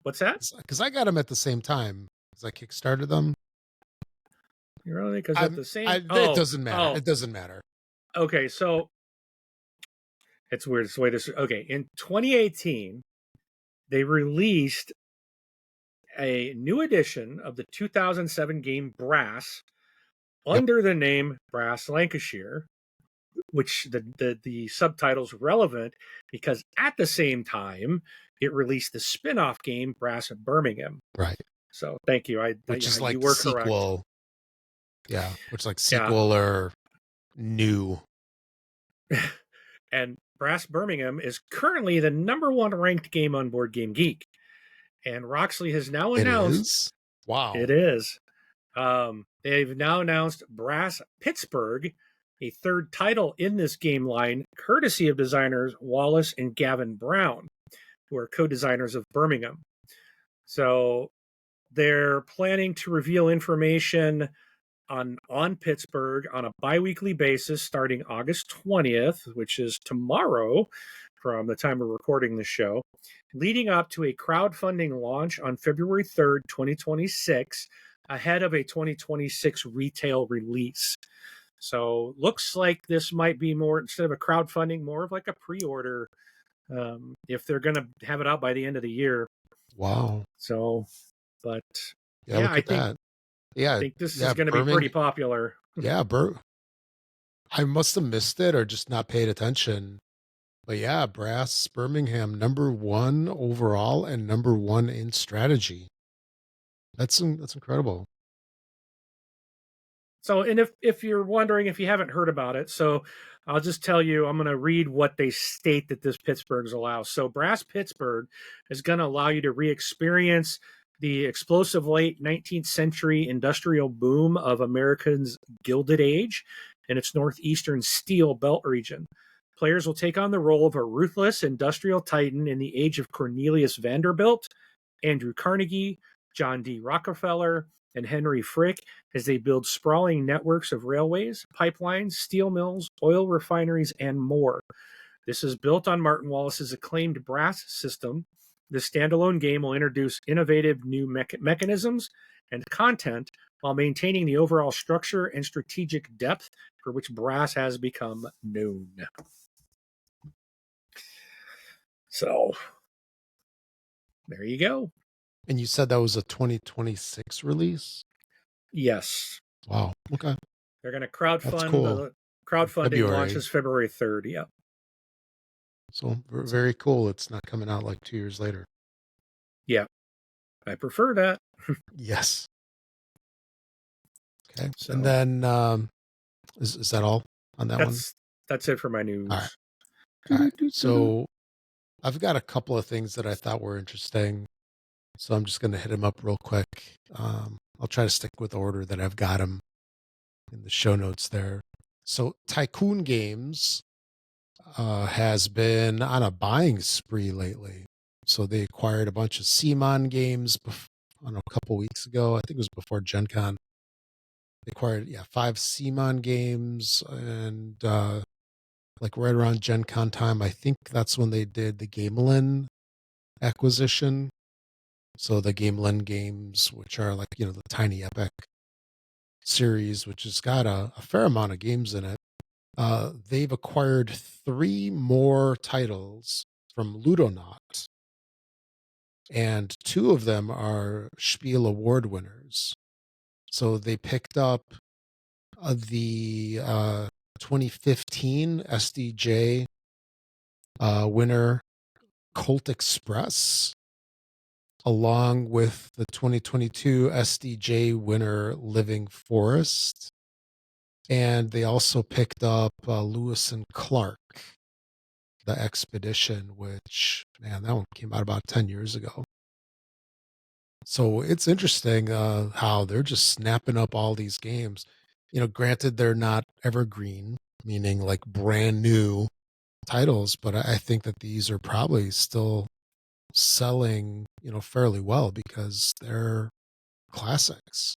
what's that? Because I got them at the same time. I kickstarted them. Really? Because at the same it doesn't matter. It doesn't matter. Okay, so it's weird. It's the way this. Okay, in 2018, they released a new edition of the 2007 game Brass Yep. under the name Brass Lancashire, which the subtitle's relevant because at the same time it released the spin-off game Brass at Birmingham. Right. So thank you. Which is like you the were correct. sequel. Yeah, which is like Yeah. sequel or new. And Brass Birmingham is currently the #1 ranked game on Board Game Geek. And Roxley has now announced It is? Wow. it is. They've now announced Brass Pittsburgh, a third title in this game line, courtesy of designers Wallace and Gavin Brown, who are co-designers of Birmingham. So they're planning to reveal information on Pittsburgh on a bi-weekly basis starting August 20th, which is tomorrow from the time we're recording this show, leading up to a crowdfunding launch on February 3rd, 2026, ahead of a 2026 retail release. So looks like this might be more, instead of a crowdfunding, more of like a pre-order, if they're going to have it out by the end of the year. Wow. So, but yeah, I think that. Yeah, I think this is going to be pretty popular. Yeah, I must have missed it or just not paid attention. But yeah, Brass Birmingham, #1 overall and #1 in strategy. That's incredible. So, and if you're wondering if you haven't heard about it, so I'll just tell you, I'm going to read what they state that this Pittsburgh's allows. So, Brass Pittsburgh is going to allow you to re-experience the explosive late 19th century industrial boom of America's Gilded Age and its northeastern Steel Belt region. Players will take on the role of a ruthless industrial titan in the age of Cornelius Vanderbilt, Andrew Carnegie, John D. Rockefeller, and Henry Frick as they build sprawling networks of railways, pipelines, steel mills, oil refineries, and more. This is built on Martin Wallace's acclaimed Brass system. The standalone game will introduce innovative new mechanisms and content while maintaining the overall structure and strategic depth for which Brass has become known. So, there you go. And you said that was a 2026 release? Yes. Wow. Okay. They're going to crowdfund. That's cool. The crowdfunding launches February 3rd. Yeah. So very cool. It's not coming out like 2 years later. Yeah. I prefer that. Yes. Okay. So, and then is that all on that one? That's it for my news. All right. So I've got a couple of things that I thought were interesting. So I'm just going to hit them up real quick. I'll try to stick with the order that I've got them in the show notes there. So Tycoon Games has been on a buying spree lately. So they acquired a bunch of CMON games a couple weeks ago. I think it was before Gen Con. They acquired 5 CMON games, and like right around Gen Con time, I think that's when they did the Gamelin acquisition. So the Gamelin games, which are like, the Tiny Epic series, which has got a fair amount of games in it. They've acquired 3 more titles from Ludonaut, and 2 of them are Spiel Award winners. So they picked up the 2015 SDJ winner Colt Express, along with the 2022 SDJ winner Living Forest. And they also picked up Lewis and Clark, the Expedition, which, man, that one came out about 10 years ago. So it's interesting how they're just snapping up all these games. Granted, they're not evergreen, meaning like brand new titles, but I think that these are probably still selling, fairly well because they're classics.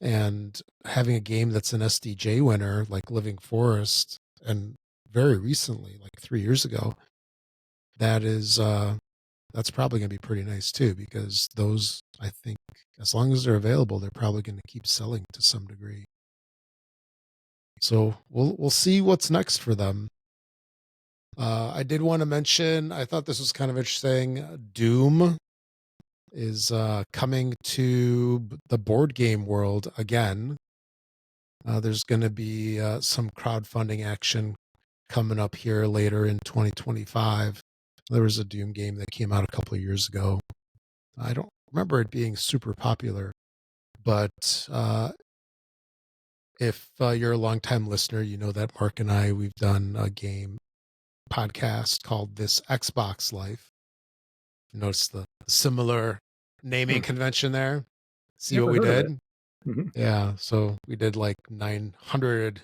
And having a game that's an SDJ winner like Living Forest, and very recently, like 3 years ago, that's probably going to be pretty nice too, because those, I think, as long as they're available, they're probably going to keep selling to some degree. So we'll see what's next for them. I did want to mention, I thought this was kind of interesting. Doom is coming to the board game world again. There's going to be some crowdfunding action coming up here later in 2025. There was a Doom game that came out a couple of years ago. I don't remember it being super popular, but if you're a longtime listener, you know that Mark and I, we've done a game podcast called This Xbox Life. Notice the similar naming convention there. See Never what we heard of did? it. Mhm. Yeah, so we did like 900,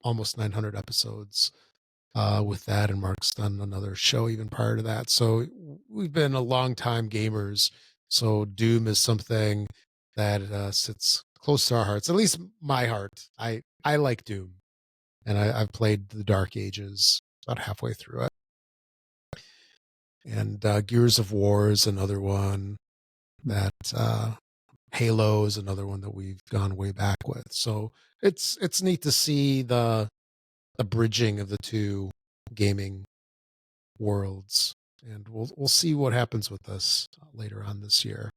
almost 900 episodes with that, and Mark's done another show even prior to that. So we've been a long time gamers. So Doom is something that sits close to our hearts, at least my heart. I like Doom, and I've played the Dark Ages about halfway through it. And Gears of War is another one that Halo is another one that we've gone way back with. So it's neat to see the bridging of the two gaming worlds, and we'll see what happens with this later on this year.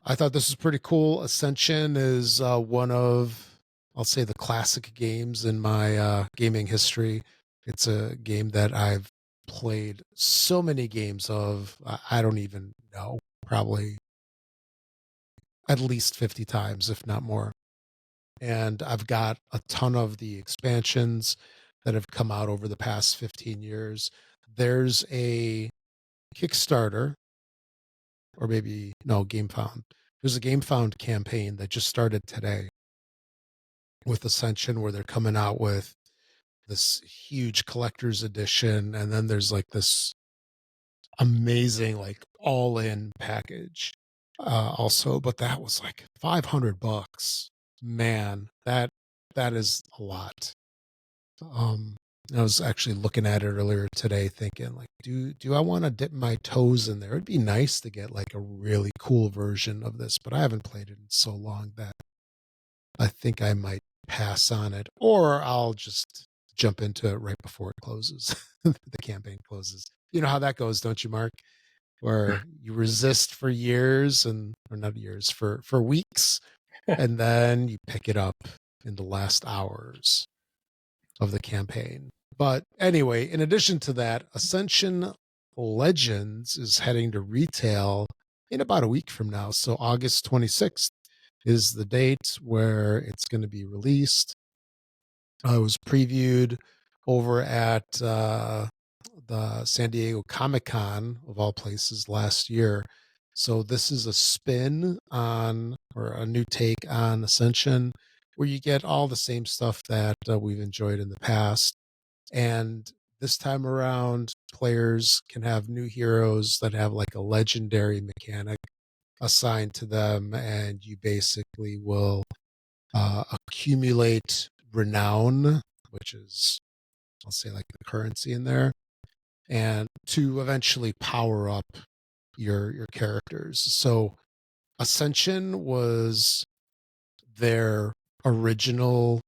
I thought this was pretty cool. Ascension is one of, I'll say, the classic games in my gaming history. It's a game that I've played so many games of. I don't even know, probably at least 50 times, if not more. And I've got a ton of the expansions that have come out over the past 15 years. There's a Kickstarter, or maybe, no, GameFound. There's a GameFound campaign that just started today with Ascension, where they're coming out with this huge collector's edition. And then there's like this amazing, like all in package also, but that was like $500. Man, that is a lot. I was actually looking at it earlier today thinking like, do I want to dip my toes in there? It'd be nice to get like a really cool version of this, but I haven't played it in so long that I think I might pass on it, or I'll just jump into it right before it closes. The campaign closes. You know how that goes, don't you, Mark? Where you resist for years, or not years, for weeks, and then you pick it up in the last hours of the campaign. But anyway, in addition to that, Ascension Legends is heading to retail in about a week from now. So August 26th is the date where it's going to be released. It was previewed over at the San Diego Comic-Con, of all places, last year. So this is a spin on, or a new take on Ascension, where you get all the same stuff that we've enjoyed in the past. And this time around, players can have new heroes that have like a legendary mechanic assigned to them, and you basically will accumulate renown, which is, I'll say, like the currency in there, and to eventually power up your characters. So Ascension was their original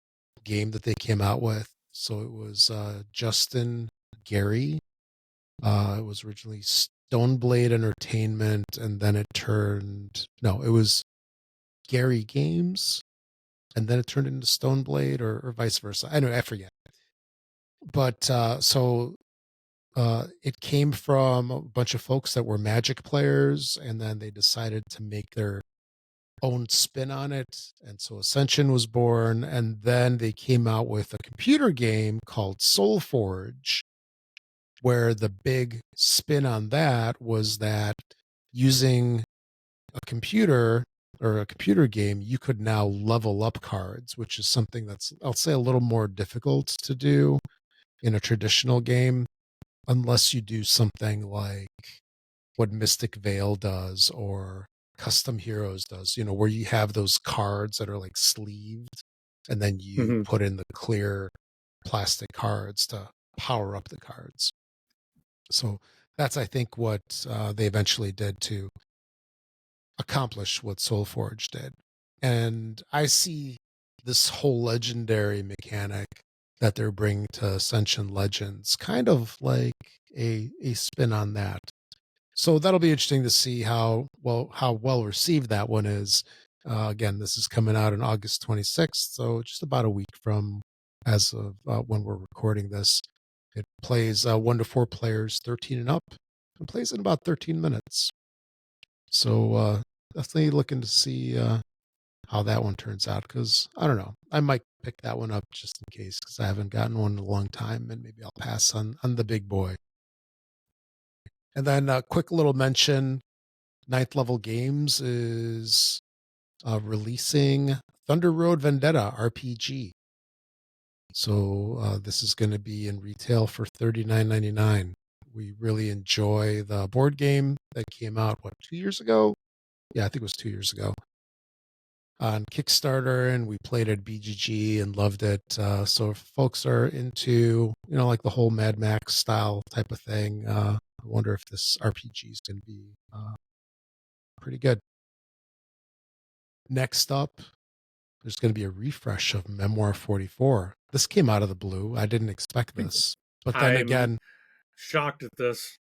game that they came out with. So it was Justin Gary. It was originally Stoneblade Entertainment, and then it was Gary Games, and then it turned into Stoneblade, or vice versa. I forget. But it came from a bunch of folks that were Magic players, and then they decided to make their own spin on it. And so Ascension was born, and then they came out with a computer game called SoulForge, where the big spin on that was that using a computer, or a computer game, you could now level up cards, which is something that's, I'll say, a little more difficult to do in a traditional game, unless you do something like what Mystic Vale does, or Custom Heroes does, where you have those cards that are like sleeved, and then you put in the clear plastic cards to power up the cards. So that's, I think, what they eventually did to accomplish what SoulForge did. And I see this whole legendary mechanic that they're bringing to Ascension Legends kind of like a spin on that. So that'll be interesting to see how well received that one is. Again, this is coming out on August 26th, so just about a week from as of when we're recording this. It plays 1 to 4 players, 13 and up, and plays in about 13 minutes. So definitely looking to see how that one turns out, because I don't know, I might pick that one up just in case, because I haven't gotten one in a long time, and maybe I'll pass on the big boy. And then a quick little mention: Ninth Level Games is releasing Thunder Road Vendetta RPG. So this is going to be in retail for $39.99. We really enjoy the board game that came out, 2 years ago? Yeah, I think it was 2 years ago on Kickstarter, and we played at BGG and loved it. So if folks are into, like the whole Mad Max style type of thing, I wonder if this RPG is going to be pretty good. Next up, there's going to be a refresh of Memoir 44. This came out of the blue. I didn't expect this. But then I'm again, shocked at this.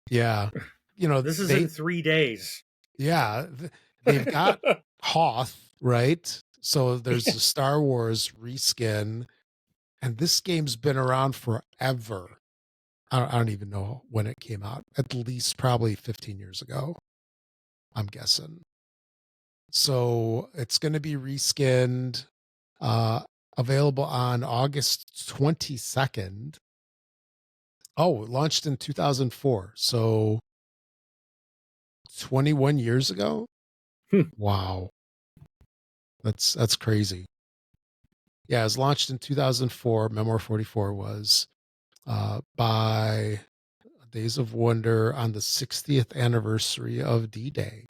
yeah, This is in 3 days. Yeah, they've got Hoth, right? So there's the Star Wars reskin, and this game's been around forever. I don't even know when it came out. At least probably 15 years ago, I'm guessing. So it's going to be reskinned, available on August 22nd. Oh, it launched in 2004. So 21 years ago? Wow. That's crazy. Yeah, it was launched in 2004. Memoir 44 was by Days of Wonder on the 60th anniversary of D-Day.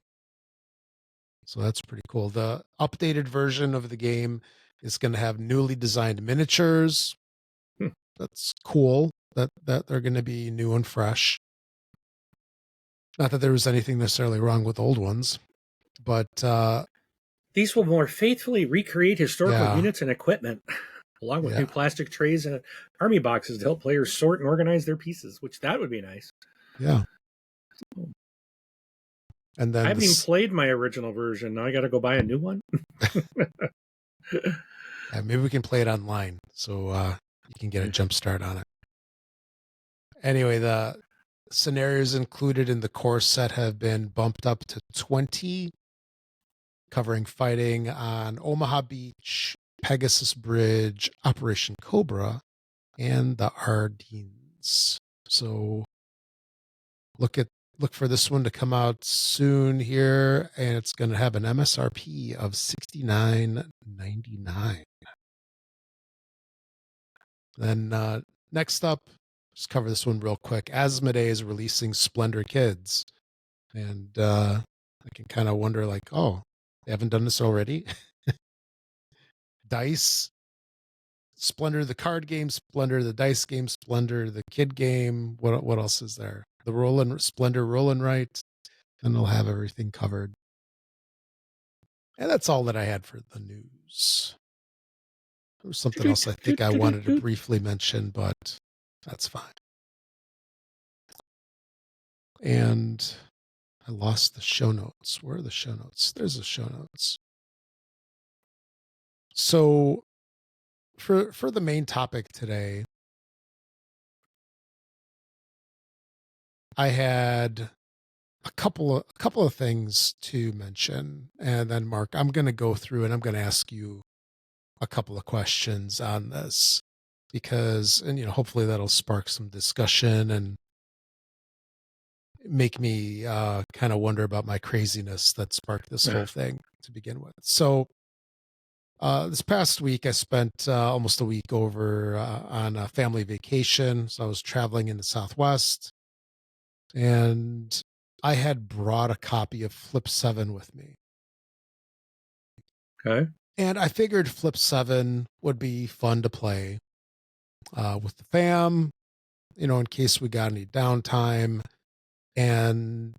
So that's pretty cool. The updated version of the game is going to have newly designed miniatures. That's cool that they're going to be new and fresh. Not that there was anything necessarily wrong with old ones, but these will more faithfully recreate historical Yeah. units and equipment, along with Yeah. new plastic trays and army boxes to help players sort and organize their pieces, which that would be nice. yeah. And then I haven't even played my original version. Now I got to go buy a new one. maybe we can play it online, so you can get a jump start on it. Anyway, the scenarios included in the core set have been bumped up to 20, covering fighting on Omaha Beach, Pegasus Bridge, Operation Cobra, and the Ardennes. So look for this one to come out soon here, and it's going to have an MSRP of $69.99. Then next up, just cover this one real quick. Asmodee is releasing Splendor Kids, and I can kind of wonder, like, oh, they haven't done this already? Dice, Splendor, the card game, Splendor, the dice game, Splendor, the kid game. What else is there? The Splendor Roll and Write, and they'll have everything covered. And that's all that I had for the news. There was something else I think I wanted to briefly mention, but that's fine. And I lost the show notes. Where are the show notes? There's the show notes. So for the main topic today, I had a couple of things to mention, and then Mark, I'm going to go through and I'm going to ask you a couple of questions on this, because, and hopefully that'll spark some discussion and make me kind of wonder about my craziness that sparked this whole thing to begin with. So this past week I spent almost a week over on a family vacation. So I was traveling in the Southwest, and I had brought a copy of Flip 7 with me. Okay. And I figured Flip 7 would be fun to play with the fam, in case we got any downtime. And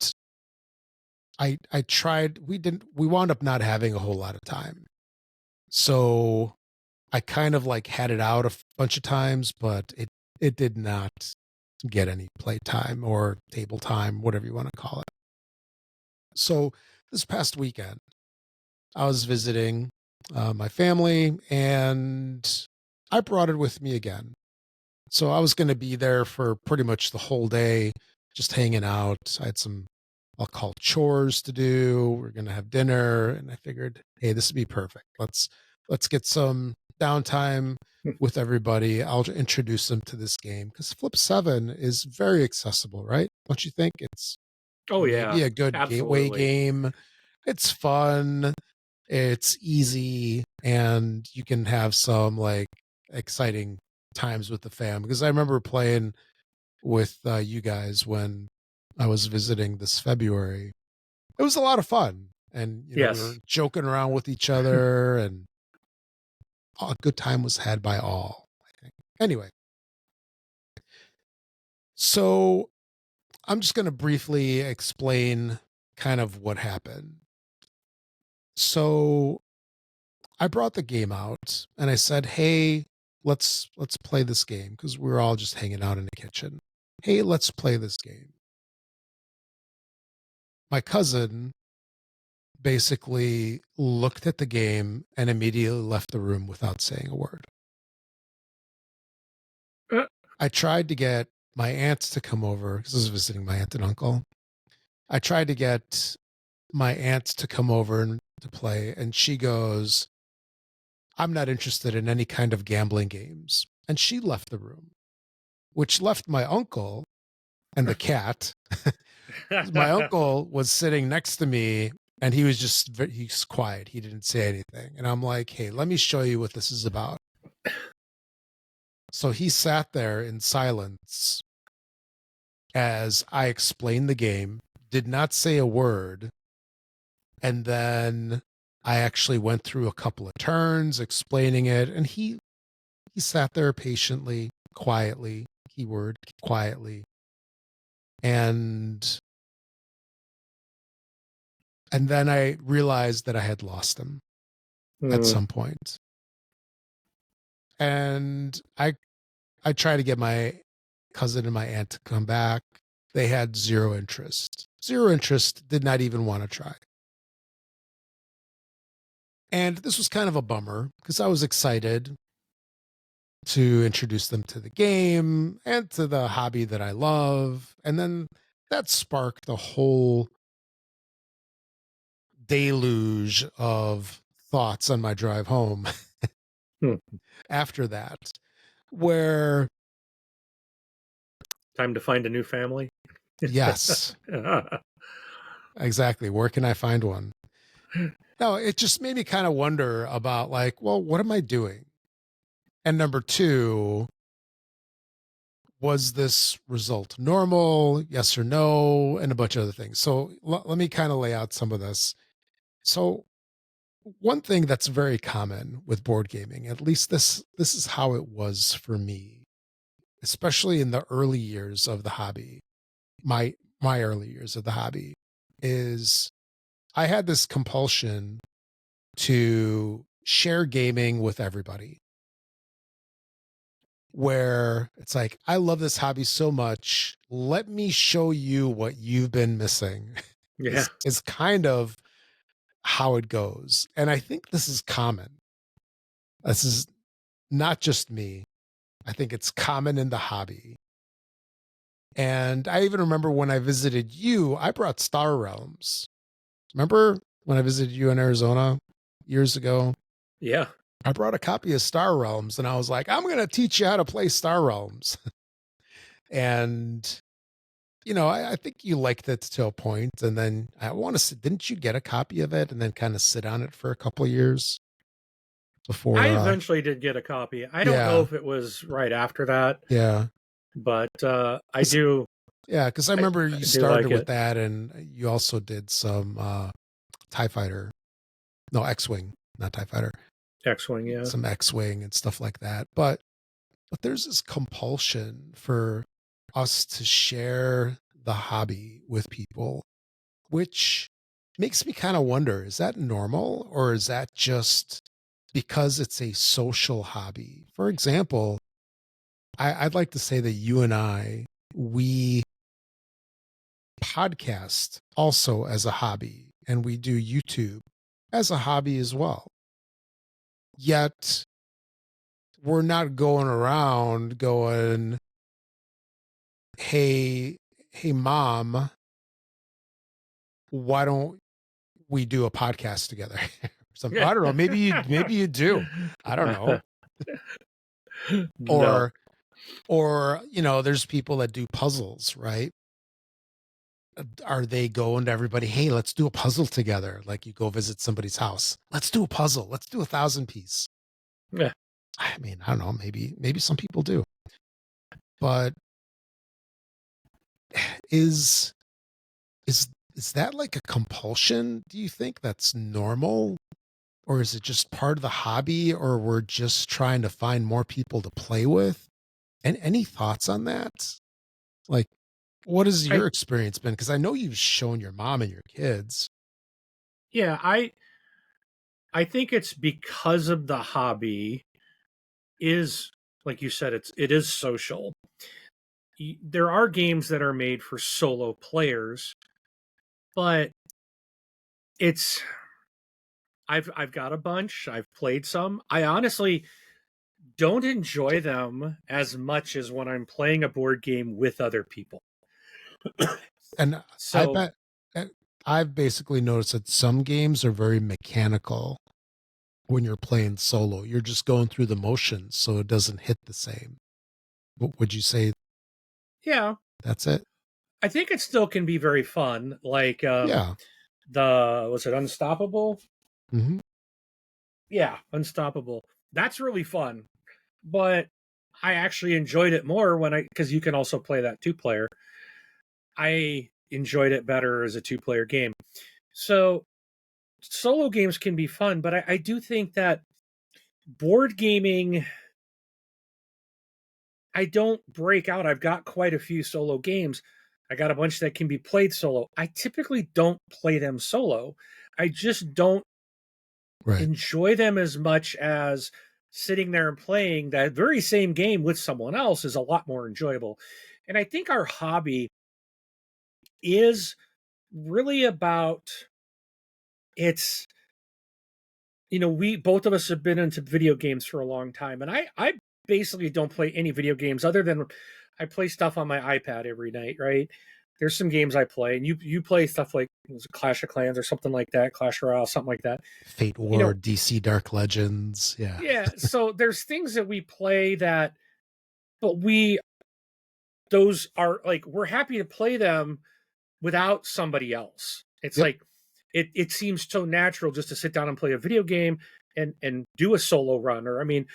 I tried, we wound up not having a whole lot of time. So I kind of like had it out a bunch of times, but it did not get any playtime or table time, whatever you want to call it. So this past weekend, I was visiting my family, and I brought it with me again. So I was going to be there for pretty much the whole day, just hanging out. I had some, I'll call chores to do. We're going to have dinner, and I figured, hey, this would be perfect. Let's get some downtime with everybody. I'll introduce them to this game because Flip 7 is very accessible, right? Don't you think? It's Oh yeah, maybe a good gateway absolutely. game. It's fun, it's easy, and you can have some like exciting times with the fam. Because I remember playing with you guys when I was visiting this February. It was a lot of fun, and we were Yes. joking around with each other, and a good time was had by all, I think. Anyway, so I'm just going to briefly explain kind of what happened. So I brought the game out and I said, "Hey, let's play this game," because we were all just hanging out in the kitchen. "Hey, let's play this game." My cousin basically looked at the game and immediately left the room without saying a word. Uh, I tried to get my aunts to come over because I was visiting my aunt and uncle. I tried to get my aunt to come over and to play, and she goes, "I'm not interested in any kind of gambling games." And she left the room, which left my uncle and the cat. My uncle was sitting next to me, and he was he's quiet. He didn't say anything. And I'm like, "Hey, let me show you what this is about." So he sat there in silence as I explained the game, did not say a word. And then I actually went through a couple of turns explaining it. And he sat there patiently, quietly, keyword quietly. And then I realized that I had lost him at some point. And I tried to get my cousin and my aunt to come back. They had zero interest. Zero interest, did not even want to try. And this was kind of a bummer because I was excited to introduce them to the game and to the hobby that I love. And then that sparked a whole deluge of thoughts on my drive home after that, where Time to find a new family. yes, exactly. Where can I find one? No, it just made me kind of wonder about like, well, what am I doing? And number two, was this result normal? Yes or no? And a bunch of other things. So let me kind of lay out some of this. So one thing that's very common with board gaming, at least this is how it was for me, especially in the early years of the hobby, my early years of the hobby, is I had this compulsion to share gaming with everybody, where it's like, I love this hobby so much. Let me show you what you've been missing. Yeah. Is kind of how it goes. And I think this is common. This is not just me. I think it's common in the hobby. And I even remember when I visited you, I brought Star Realms. Remember when I visited you in Arizona years ago? Yeah. I brought a copy of Star Realms and I was like, I'm going to teach you how to play Star Realms. And, I think you liked it to a point. And then I want to say, didn't you get a copy of it and then kind of sit on it for a couple of years I before? eventually did get a copy. I don't know Yeah. if it was right after that, Yeah. but I do. Yeah. Cause I remember I you do like started with it. that and you also did some TIE Fighter. No, X-Wing, not TIE Fighter. X-Wing, yeah. Some X-Wing and stuff like that. But there's this compulsion for us to share the hobby with people, which makes me kind of wonder, is that normal or is that just because it's a social hobby? For example, I'd like to say that you and I we podcast also as a hobby, and we do YouTube as a hobby as well. Yet we're not going around going, hey, mom, why don't we do a podcast together? Something. I don't know. Maybe you do. I don't know. No. Or, there's people that do puzzles, right? Are they going to everybody, hey, let's do a puzzle together? Like you go visit somebody's house. Let's do a puzzle. Let's do a 1,000-piece. Yeah. I mean, I don't know. Maybe some people do. But is that like a compulsion? Do you think that's normal? Or is it just part of the hobby, or we're just trying to find more people to play with? And any thoughts on that? Like, what has your experience been? Because I know you've shown your mom and your kids. Yeah, I think it's because of the hobby is, like you said, it is social. There are games that are made for solo players, but it's I've got a bunch. I've played some. I honestly don't enjoy them as much as when I'm playing a board game with other people. And I bet I've basically noticed that some games are very mechanical when you're playing solo. You're just going through the motions, so it doesn't hit the same. What would you say? Yeah, that's it. I think it still can be very fun. Like yeah, was it Unstoppable? Mm-hmm. Yeah, Unstoppable. That's really fun. But I actually enjoyed it more because you can also play that 2-player. I enjoyed it better as a 2-player game. So solo games can be fun, but I do think that board gaming, I don't break out. I've got quite a few solo games. I got a bunch that can be played solo. I typically don't play them solo. I just don't enjoy them as much as sitting there and playing that very same game with someone else is a lot more enjoyable. And I think our hobby is really about we both of us have been into video games for a long time, and I basically don't play any video games other than I play stuff on my iPad every night, right? There's some games I play, and you play stuff like Clash of Clans or something like that, Clash Royale, something like that. Fate War, DC Dark Legends, yeah. Yeah, so there's things that we play but those are like, we're happy to play them without somebody else. It's like it seems so natural just to sit down and play a video game and do a solo run. Or, I mean,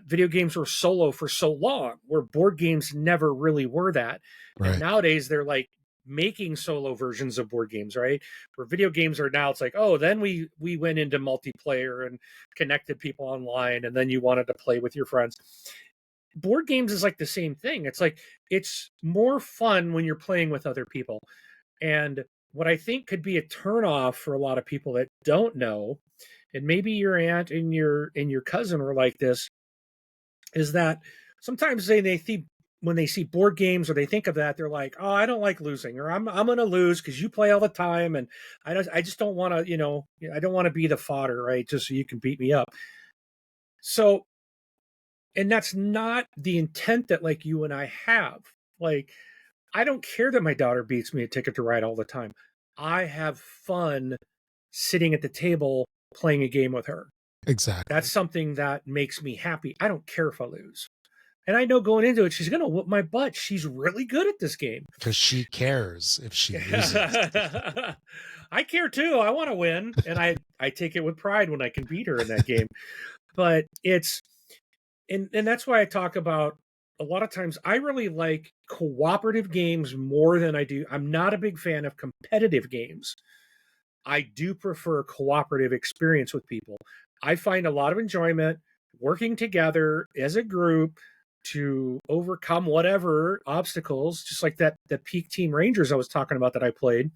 video games were solo for so long, where board games never really were that. Right. And nowadays they're like making solo versions of board games, right? Where video games are now, it's like, oh, then we went into multiplayer and connected people online, and then you wanted to play with your friends. Board games is like the same thing. It's like, it's more fun when you're playing with other people. And what I think could be a turnoff for a lot of people that don't know, and maybe your aunt and your cousin were like this, is that sometimes when they see board games or they think of that, they're like, oh, I don't like losing, or I'm going to lose because you play all the time, and I just don't want to, I don't want to be the fodder, right? Just so you can beat me up. So, and that's not the intent that like you and I have. Like, I don't care that my daughter beats me at Ticket to Ride all the time. I have fun sitting at the table playing a game with her. Exactly. That's something that makes me happy. I don't care if I lose. And I know going into it, she's going to whoop my butt. She's really good at this game. Because she cares if she loses. I care too. I want to win. And I take it with pride when I can beat her in that game. But and that's why I talk about, a lot of times I really like cooperative games more than I do. I'm not a big fan of competitive games. I do prefer cooperative experience with people. I find a lot of enjoyment working together as a group to overcome whatever obstacles, just like the Peak Team Rangers I was talking about that I played.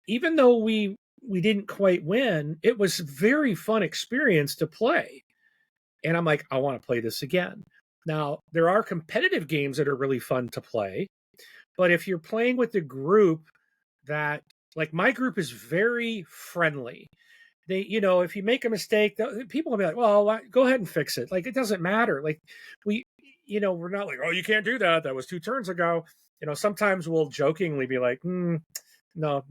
Even though we didn't quite win, it was a very fun experience to play. And I'm like, I want to play this again. Now, there are competitive games that are really fun to play, but if you're playing with a group that, like my group is very friendly. They, if you make a mistake, people will be like, well, go ahead and fix it. Like, it doesn't matter. Like, we, we're not like, oh, you can't do that. That was 2 turns ago. Sometimes we'll jokingly be like, no,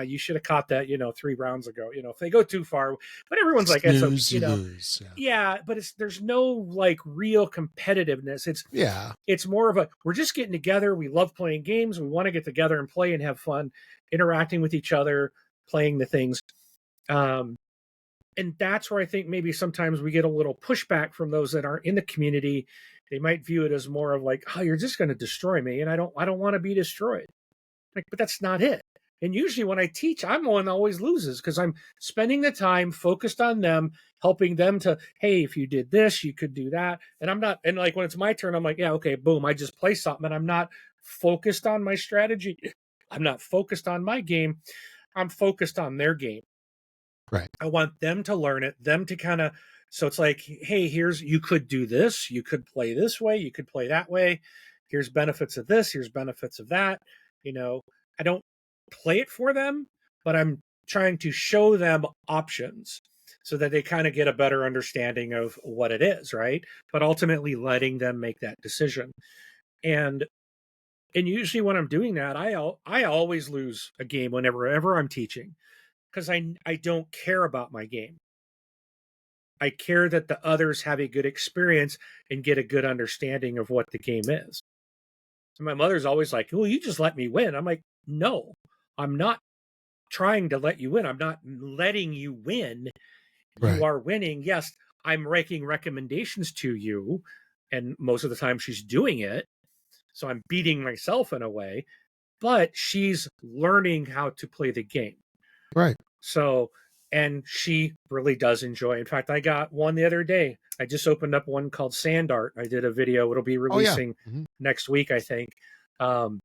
you should have caught that, 3 rounds ago. If they go too far, but everyone's like, it's okay, Snooze, you lose. yeah, but there's no like real competitiveness. Yeah. It's more of a, we're just getting together. We love playing games. We want to get together and play and have fun, interacting with each other, playing the things. Um, and that's where I think maybe sometimes we get a little pushback from those that aren't in the community. They might view it as more of like, oh, you're just going to destroy me, and I don't want to be destroyed. Like, but that's not it. And usually when I teach, I'm the one that always loses because I'm spending the time focused on them, helping them to, hey, if you did this, you could do that. And I'm not, and like when it's my turn, I'm like, yeah, okay, boom, I just play something and I'm not focused on my strategy. I'm not focused on my game. I'm focused on their game. Right. I want them to learn it, them to kind of, so it's like, hey, you could do this, you could play this way, you could play that way. Here's benefits of this, here's benefits of that. I don't play it for them, but I'm trying to show them options so that they kind of get a better understanding of what it is, right? But ultimately letting them make that decision. And usually when I'm doing that, I always lose a game whenever I'm teaching because I don't care about my game. I care that the others have a good experience and get a good understanding of what the game is. And my mother's always like, well, you just let me win. I'm like, no, I'm not trying to let you win. I'm not letting you win. Right. You are winning. Yes, I'm making recommendations to you. And most of the time she's doing it. So I'm beating myself in a way, but she's learning how to play the game. Right. So, and she really does enjoy. In fact, I got one the other day. I just opened up one called Sand Art. I did a video. It'll be releasing next week, I think. I'm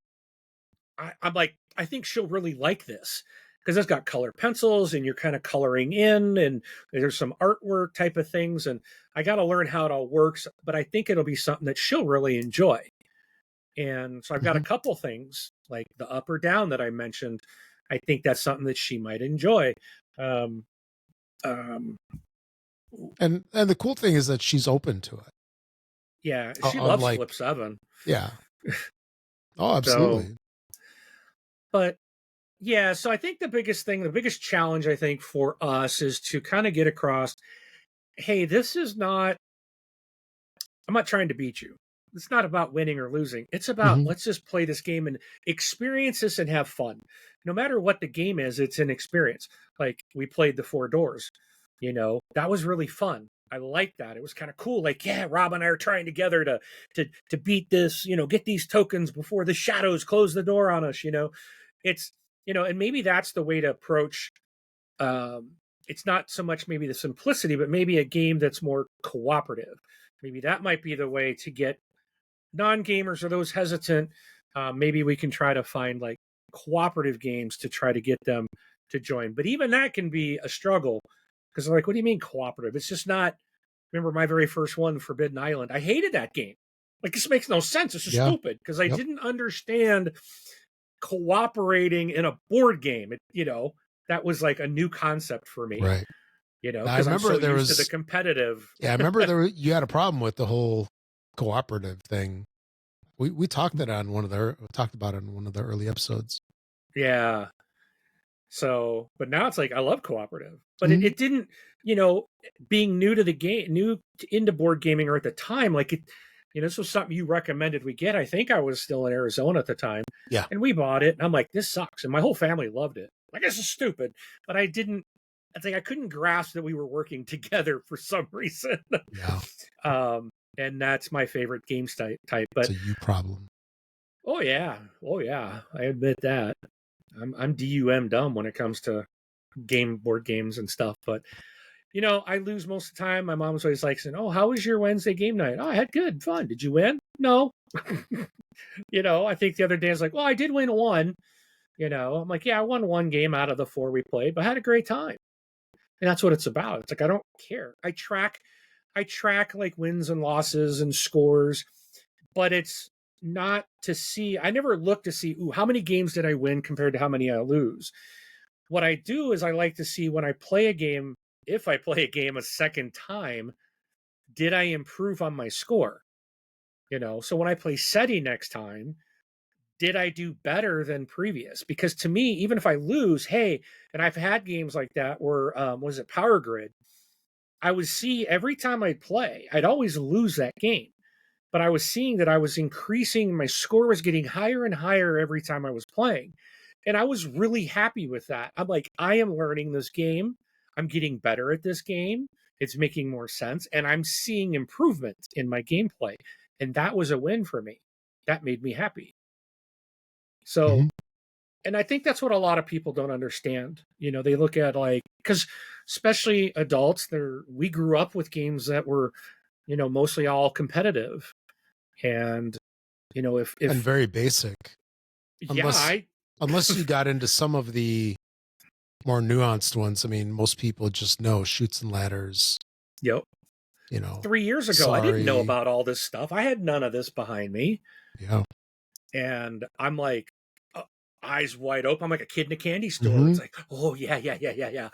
like, I think she'll really like this because it's got color pencils and you're kind of coloring in and there's some artwork type of things. And I got to learn how it all works, but I think it'll be something that she'll really enjoy. And so I've got a couple things like the up or down that I mentioned. I think that's something that she might enjoy. And the cool thing is that she's open to it. Yeah, she loves Flip 7. Yeah. Oh, absolutely. So, but yeah, so I think the biggest challenge I think for us is to kind of get across, hey, I'm not trying to beat you. It's not about winning or losing. It's about let's just play this game and experience this and have fun. No matter what the game is, it's an experience. Like we played the Four Doors, that was really fun. I liked that. It was kind of cool. Like, yeah, Rob and I are trying together to beat this, get these tokens before the shadows close the door on us, It's, and maybe that's the way to approach it's not so much maybe the simplicity, but maybe a game that's more cooperative. Maybe that might be the way to get non-gamers or those hesitant. Maybe we can try to find like cooperative games to try to get them to join. But even that can be a struggle because they're like, what do you mean cooperative? It's just not. Remember my very first one, Forbidden Island. I hated that game. Like, this makes no sense. This is stupid because I didn't understand cooperating in a board game. That was like a new concept for me. Right. I remember there was the competitive. Yeah, I remember you had a problem with the whole cooperative thing. We talked about it on one of the early episodes. Yeah. So, but now it's like I love cooperative, but it didn't. Being new to the game, new into board gaming, or at the time, like it. This was something you recommended we get. I think I was still in Arizona at the time. Yeah. And we bought it. And I'm like, this sucks. And my whole family loved it. Like, this is stupid. But I couldn't grasp that we were working together for some reason. Yeah. And that's my favorite game type. But it's a you problem. Oh yeah. I admit that. I'm DUM dumb when it comes to board games and stuff. But I lose most of the time. My mom's always like saying, oh, how was your Wednesday game night? Oh, I had good fun. Did you win? No. I think the other day I was like, well, I did win one. I'm like, yeah, I won one game out of the 4 we played, but I had a great time. And that's what it's about. It's like, I don't care. I track I track like wins and losses and scores, but it's not to see. I never look to see, ooh, how many games did I win compared to how many I lose. What I do is I like to see when I play a game, if I play a game a second time, did I improve on my score? So when I play SETI next time, did I do better than previous? Because to me, even if I lose, hey, and I've had games like that where, was it Power Grid? I would see every time I'd play, I'd always lose that game. But I was seeing that I was increasing, my score was getting higher and higher every time I was playing. And I was really happy with that. I'm like, I am learning this game. I'm getting better at this game. It's making more sense. And I'm seeing improvement in my gameplay. And that was a win for me. That made me happy. So, Mhm. and I think that's what a lot of people don't understand. They look at like, because especially adults, we grew up with games that were, mostly all competitive. And, And if very basic. yeah, Unless you got into some of the more nuanced ones. I mean, most people just know Chutes and Ladders, yep. you know, 3 years ago, I didn't know Sorry. about all this stuff. I had none of this behind me. Yeah. And I'm like, eyes wide open. I'm like a kid in a candy store. Mhm. It's like, oh, yeah, yeah, yeah, yeah, yeah.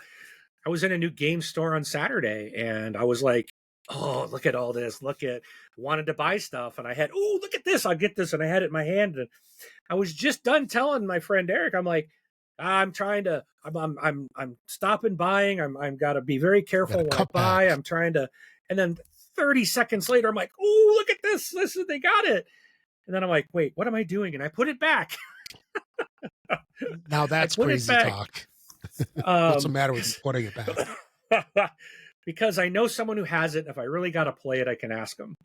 I was in a new game store on Saturday and I was like, oh, look at all this. Wanted to buy stuff. And I had, oh, look at this. I'll get this. And I had it in my hand. And I was just done telling my friend Eric, I'm like, I'm stopping buying. I'm got to be very careful Gotta when I cut buy. back. I'm trying to, and then 30 seconds later, I'm like, oh, look at this. They got it. And then I'm like, wait, what am I doing? And I put it back. Now I that's put it crazy back. talk. What's the matter with you putting it back? Because I know someone who has it. And if I really got to play it, I can ask them.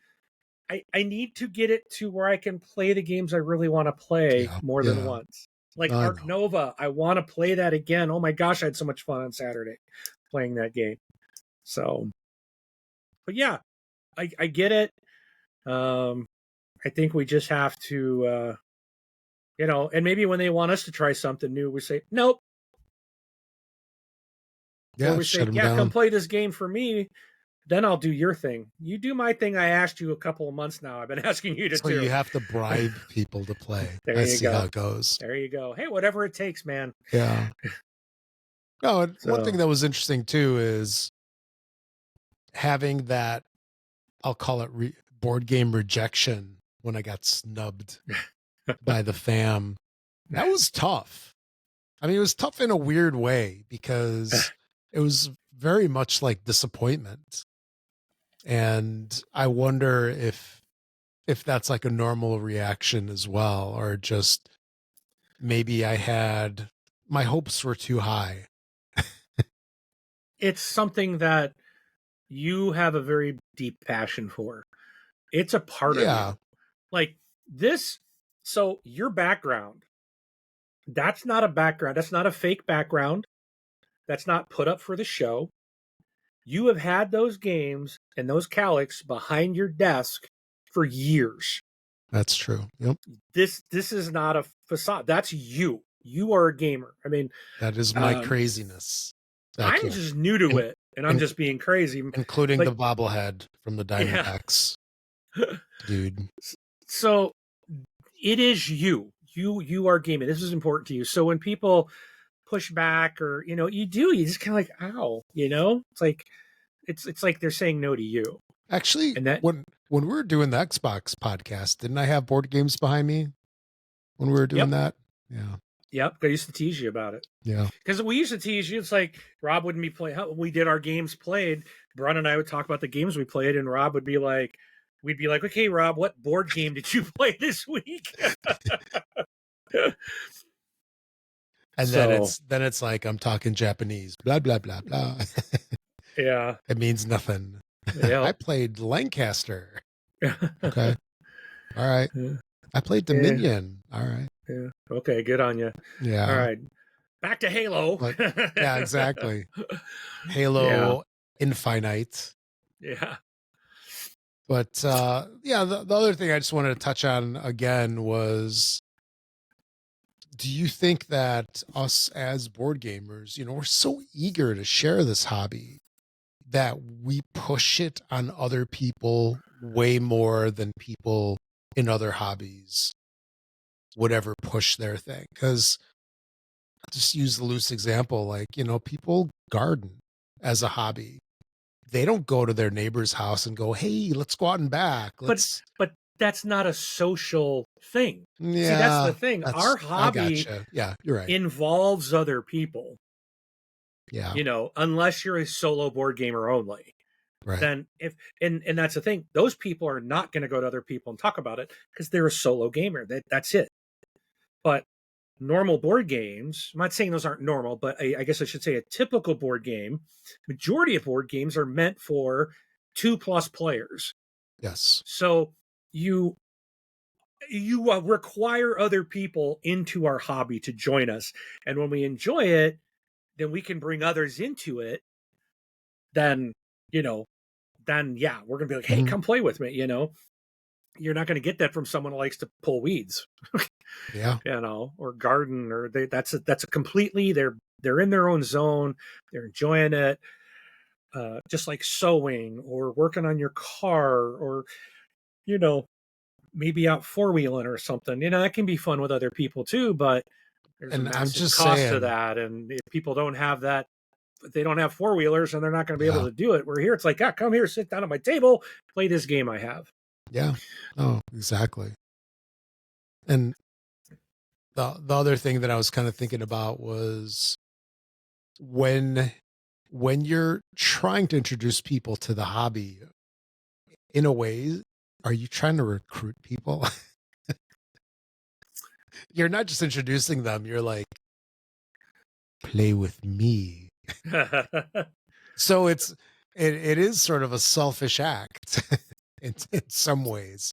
I need to get it to where I can play the games I really want to play more than once. Like I Ark know. Nova, I want to play that again. Oh my gosh, I had so much fun on Saturday playing that game. So, but yeah, I get it. I think we just have to, and maybe when they want us to try something new, we say, nope. Yeah, Or we shut say, him yeah, down. come play this game for me. Then I'll do your thing. You do my thing. I asked you a couple of months now. I've been asking you to So do. you have to bribe people to play. There I you see go. how it goes. There you go. Hey, whatever it takes, man. Yeah. No, and one So- thing that was interesting too is having that, I'll call it board game rejection when I got snubbed by the fam. That was tough. I mean, it was tough in a weird way because it was very much like disappointment. And I wonder if that's like a normal reaction as well, or just maybe my hopes were too high. It's something that you have a very deep passion for. It's a part of you. Like this. So your background, that's not a background. That's not a fake background. That's not put up for the show. You have had those games and those Calyx behind your desk for years. That's true. Yep. This is not a facade. That's you. You are a gamer. I mean, that is my craziness. I'm just new to it, and I'm just being crazy, including the bobblehead from the Diamondbacks, dude. So it is you. You are gaming. This is important to you. So when people push back, or you just kind of like, ow, it's like they're saying no to you. Actually, and that when we were doing the Xbox podcast, didn't I have board games behind me when we were doing that? Yeah. Yep. I used to tease you about it. Yeah. Because we used to tease you. It's like Rob wouldn't be playing. We did our games played. Brun and I would talk about the games we played, and Rob would be like, we'd be like, okay, Rob, what board game did you play this week? And then it's like I'm talking Japanese, blah blah blah blah. Yeah, it means nothing. Yep. I played Lancaster. Okay, all right. I played Dominion. All right. Yeah. Okay, good on you. Yeah. All right. Back to Halo. Yeah, exactly. Halo Infinite. Yeah. But the other thing I just wanted to touch on again was, do you think that us as board gamers, we're so eager to share this hobby, that we push it on other people way more than people in other hobbies would ever push their thing. Because just use the loose example, like, people garden as a hobby. They don't go to their neighbor's house and go, hey, let's go out and back. But that's not a social thing. Yeah, see, that's the thing. Our I hobby gotcha. Yeah, you're right. involves other people. Yeah, Unless you're a solo board gamer only. right. Then and that's the thing. Those people are not going to go to other people and talk about it because they're a solo gamer. That's it. But normal board games, I'm not saying those aren't normal, but I guess I should say a typical board game, majority of board games are meant for 2+ players. Yes. So you require other people into our hobby to join us. And when we enjoy it, then we can bring others into it. Then, yeah, we're going to be like, hey, come play with me. You're not going to get that from someone who likes to pull weeds. Yeah. Or garden, or that's a completely, they're in their own zone. They're enjoying it. Just like sewing or working on your car, or, maybe out 4-wheeling or something. That can be fun with other people too, but there's a massive cost to that. And if people don't have that, they don't have 4-wheelers, and they're not going to be able to do it. We're here. It's like, come here, sit down at my table, play this game I have. Yeah. Oh, exactly. And the other thing that I was kind of thinking about was when you're trying to introduce people to the hobby, in a way, are you trying to recruit people? You're not just introducing them, you're like, play with me. So it is sort of a selfish act in some ways.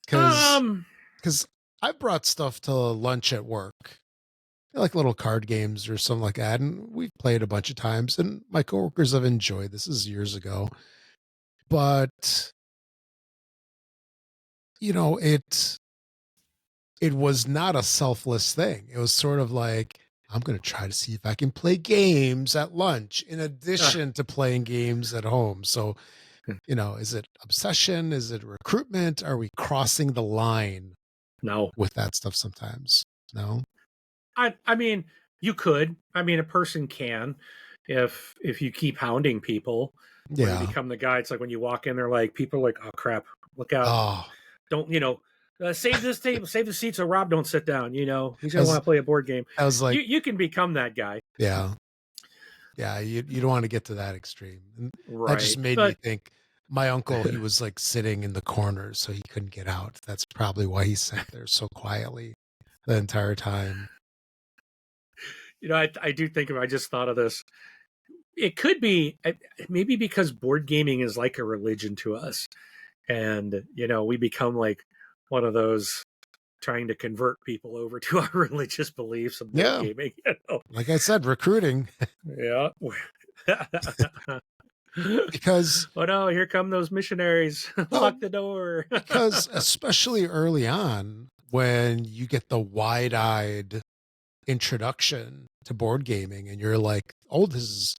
Because I brought stuff to lunch at work, like little card games or something like that, and we've played a bunch of times, and my coworkers have enjoyed. This is years ago, but it was not a selfless thing. It was sort of like, I'm going to try to see if I can play games at lunch in addition to playing games at home. So, is it obsession? Is it recruitment? Are we crossing the line? No. With that stuff sometimes? No. I mean, you could. I mean, a person can, if you keep hounding people. Yeah. You become the guy. It's like when you walk in, they're like, people are like, oh crap, look out! Oh. Don't save this table, save the seat so Rob don't sit down. He's gonna want to play a board game. I was like, you can become that guy. Yeah. Yeah, you don't want to get to that extreme. And right. That just made me think, my uncle, he was like sitting in the corner, so he couldn't get out. That's probably why he sat there so quietly the entire time. I do think I just thought of this. It could be maybe because board gaming is like a religion to us. And, we become like one of those trying to convert people over to our religious beliefs of board gaming. Like I said, recruiting. Yeah. Because oh no, here come those missionaries. Lock the door. Because especially early on, when you get the wide-eyed introduction to board gaming, and you're like, oh, this is,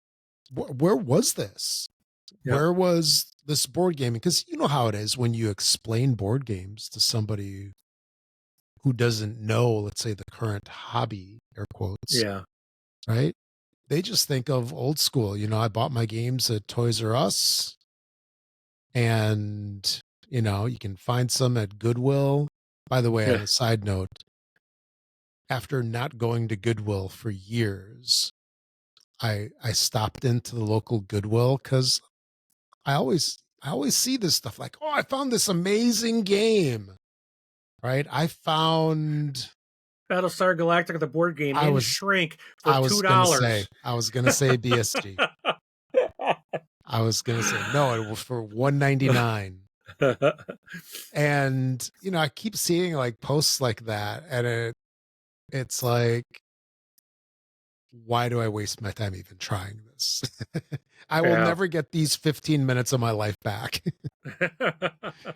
where was this? Yep. Where was this board gaming? Because you know how it is when you explain board games to somebody who doesn't know, let's say, the current hobby, air quotes. Yeah. Right? They just think of old school. I bought my games at Toys R Us, and, you can find some at Goodwill. By the way, on a side note, after not going to Goodwill for years, I stopped into the local Goodwill because I always see this stuff like, oh, I found this amazing game, right? I found Battlestar Galactica, the board game, in shrink for $2. I was gonna say BSG. I was gonna say no, it was for $1.99. And I keep seeing like posts like that, and it's like, why do I waste my time even trying this? I will never get these 15 minutes of my life back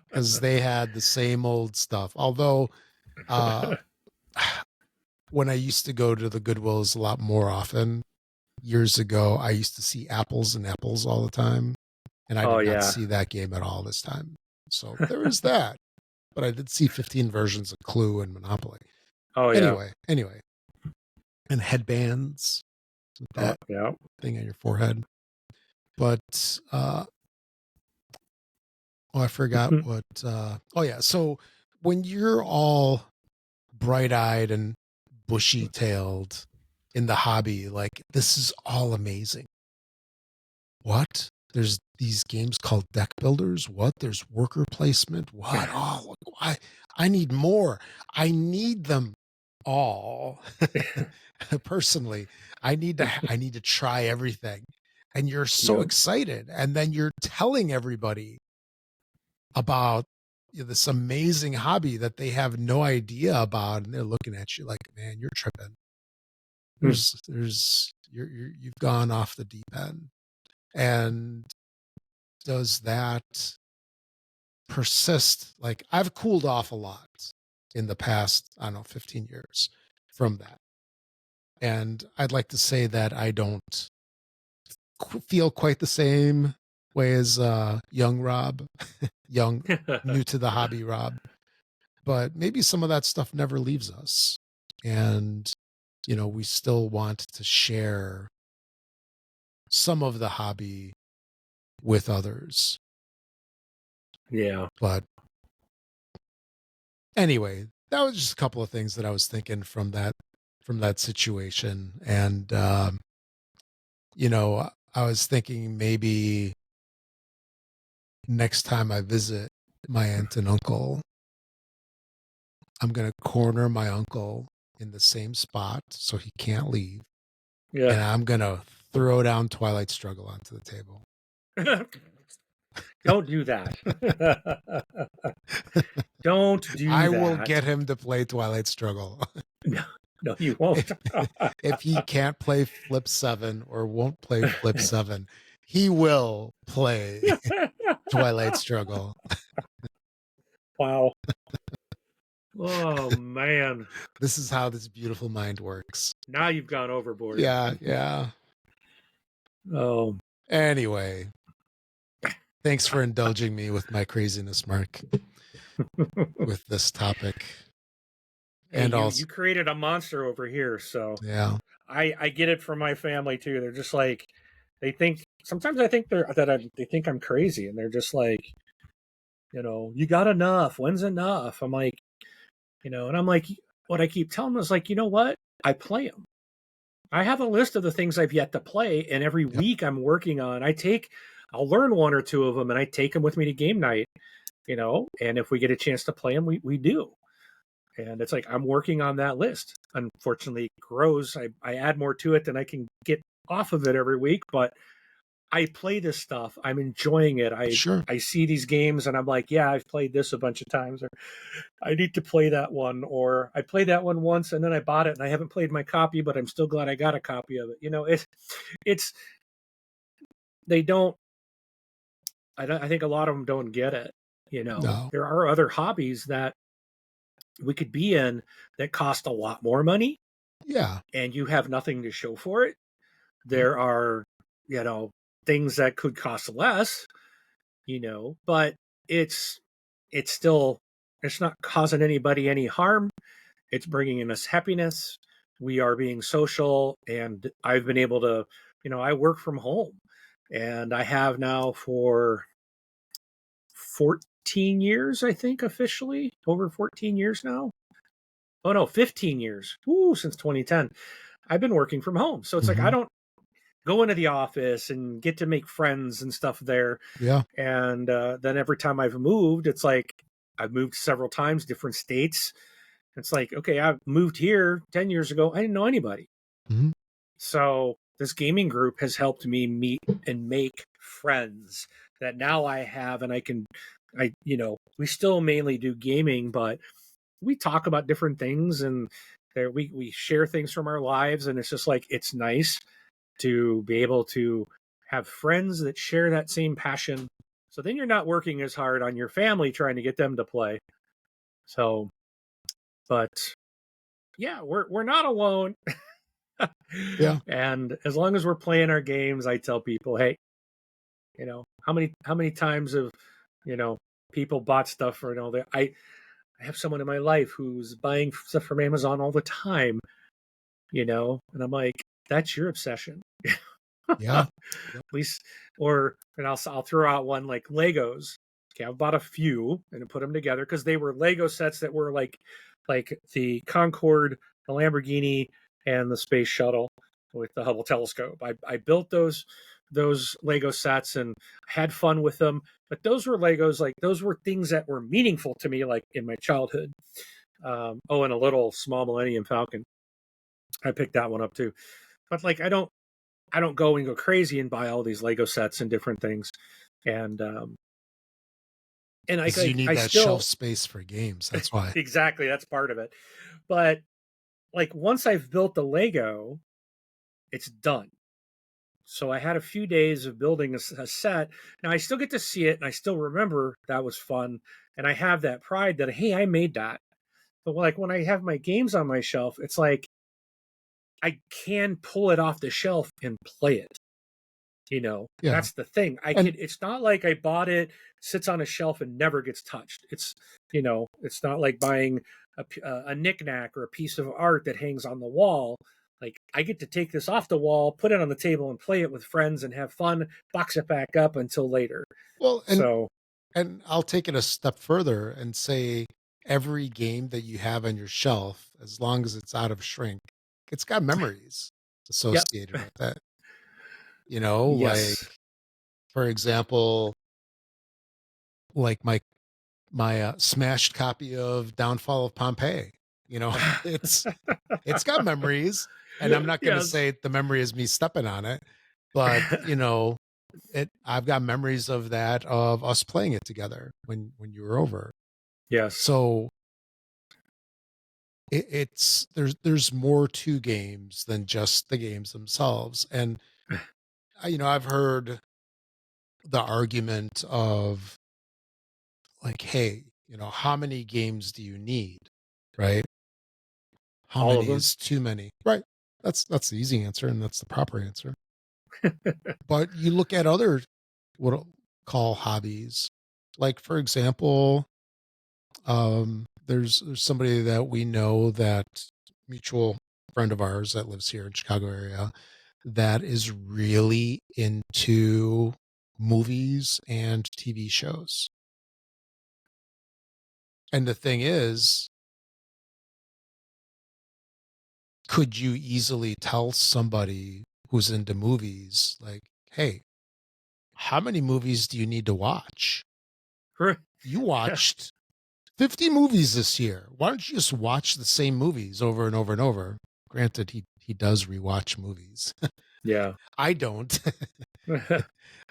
because they had the same old stuff. Although, when I used to go to the Goodwills a lot more often, years ago, I used to see Apples and Apples all the time, and I Oh did not yeah. see that game at all this time. So there is that. But I did see 15 versions of Clue and Monopoly. Oh yeah. Anyway, and headbands with Oh that yeah. thing on your forehead. But I forgot what. Oh yeah, so when you're all bright-eyed and bushy-tailed in the hobby, like this is all amazing. What? There's these games called deck builders. What? There's worker placement. What? Oh, I need more. I need them all. Personally, I need to try everything. And you're so Yep. excited, and then you're telling everybody about this amazing hobby that they have no idea about, and they're looking at you like, "Man, you're tripping. You've gone off the deep end." And does that persist? Like, I've cooled off a lot in the past, I don't know, 15 years from that. And I'd like to say that I don't feel quite the same way as young Rob, new to the hobby Rob. But maybe some of that stuff never leaves us. And, we still want to share some of the hobby with others. Yeah. But anyway, that was just a couple of things that I was thinking from that situation. And I was thinking maybe next time I visit my aunt and uncle, I'm going to corner my uncle in the same spot so he can't leave. Yeah. And I'm going to throw down Twilight Struggle onto the table. Don't do that. Don't do I that. will get him to play Twilight Struggle. No, you won't. If he can't play Flip 7 or won't play Flip 7, he will play Twilight Struggle. Wow. Oh man. This is how this beautiful mind works. Now you've gone overboard. Yeah. Oh. Anyway, thanks for indulging me with my craziness, Mark, with this topic. Hey, And also, you created a monster over here, so yeah, I get it from my family too. They're just like, they think sometimes I think they think I'm crazy, and they're just like, you got enough. When's enough? I'm like, and I'm like, what I keep telling them is like, you know what? I play them. I have a list of the things I've yet to play, and every week I'm working on. I'll learn one or two of them, and I take them with me to game night. And if we get a chance to play them, we do. And it's like I'm working on that list. Unfortunately, it grows. I add more to it than I can get off of it every week, but I play this stuff. I'm enjoying it. I see these games and I'm like, yeah, I've played this a bunch of times, or I need to play that one, or I played that one once and then I bought it and I haven't played my copy, but I'm still glad I got a copy of it. It's they don't. I think a lot of them don't get it. No. There are other hobbies that we could be in that cost a lot more money. Yeah. And you have nothing to show for it. There are, things that could cost less, but it's not causing anybody any harm. It's bringing in us happiness. We are being social, and I've been able to, I work from home, and I have now for 14 years, I think, officially over 14 years now. Oh no, 15 years. Woo, since 2010. I've been working from home. So it's like I don't go into the office and get to make friends and stuff there. Yeah. And then every time I've moved, it's like I've moved several times, different states. It's like, okay, I moved here 10 years ago. I didn't know anybody. Mm-hmm. So this gaming group has helped me meet and make friends that now I have, and we still mainly do gaming, but we talk about different things, and we share things from our lives, and it's just like it's nice to be able to have friends that share that same passion. So then you're not working as hard on your family trying to get them to play. So, but yeah, we're not alone. Yeah. And as long as we're playing our games, I tell people, hey, how many times have, you know, people bought stuff for, I have someone in my life who's buying stuff from Amazon all the time, and I'm like, that's your obsession. Yeah. At least, and I'll throw out one like Legos. Okay, I've bought a few and put them together because they were Lego sets that were like the Concorde, the Lamborghini, and the space shuttle with the Hubble telescope. I built those Lego sets and had fun with them. But those were Legos, like those were things that were meaningful to me, like in my childhood. And a little small Millennium Falcon. I picked that one up too. But like I don't go and go crazy and buy all these Lego sets and different things. And Because you need I that still shelf space for games. That's why. exactly, that's part of it. But like once I've built the Lego, it's done. So I had a few days of building a set. Now I still get to see it and I still remember that was fun. And I have that pride that, hey, I made that. But like when I have my games on my shelf, it's like I can pull it off the shelf and play it. Yeah. That's the thing. It's not like I bought it, sits on a shelf and never gets touched. It's not like buying a knickknack or a piece of art that hangs on the wall. Like I get to take this off the wall, put it on the table and play it with friends and have fun, box it back up until later. Well, So, and I'll take it a step further and say every game that you have on your shelf, as long as it's out of shrink, it's got memories yep. associated with it. Like Yes. for example, like my smashed copy of Downfall of Pompeii. It's got memories, and I'm not going to Yes. say the memory is me stepping on it, but I've got memories of that, of us playing it together when you were over. Yes. So it's there's more to games than just the games themselves. And I've heard the argument of like, hey, how many games do you need, right? How All of many them. is too many, right? That's the easy answer, and that's the proper answer. But you look at other what I'll call hobbies, like for example, there's somebody that we know, that mutual friend of ours that lives here in Chicago area, that is really into movies and TV shows. And the thing is, could you easily tell somebody who's into movies, like, hey, how many movies do you need to watch? You watched 50 movies this year. Why don't you just watch the same movies over and over and over? Granted, he does rewatch movies. Yeah. I don't.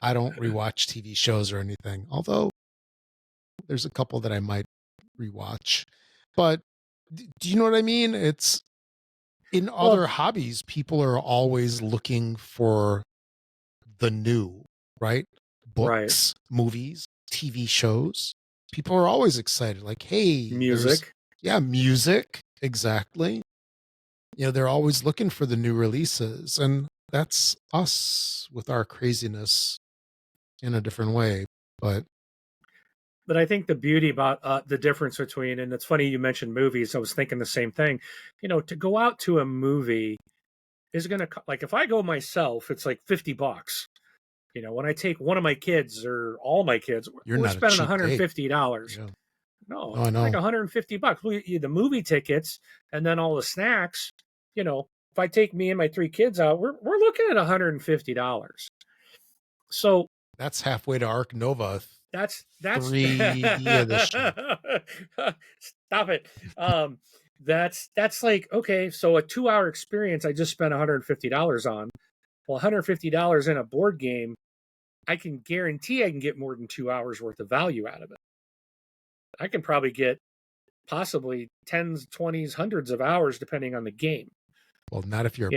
I don't rewatch TV shows or anything, although there's a couple that I might rewatch. But do you know what I mean? It's in Well, other hobbies, people are always looking for the new, right? right. Books, movies, TV shows. People are always excited, like, hey, Music. music, exactly. They're always looking for the new releases, and that's us with our craziness in a different way. But But I think the beauty about the difference between, and it's funny you mentioned movies. I was thinking the same thing. To go out to a movie is going to, like, if I go myself, it's like $50. When I take one of my kids or all my kids, you're we're not a spending cheap date. $150. Yeah. No, Oh, I it's like know. $150. The movie tickets and then all the snacks. If I take me and my three kids out, we're looking at $150. So That's halfway to Arc Nova that's 3D edition. stop it. That's like, okay, so a 2-hour experience I just spent $150 on. Well, $150 in a board game, I can guarantee I can get more than 2 hours worth of value out of it. I can probably get possibly tens, 20s, hundreds of hours depending on the game. Well, not if you're a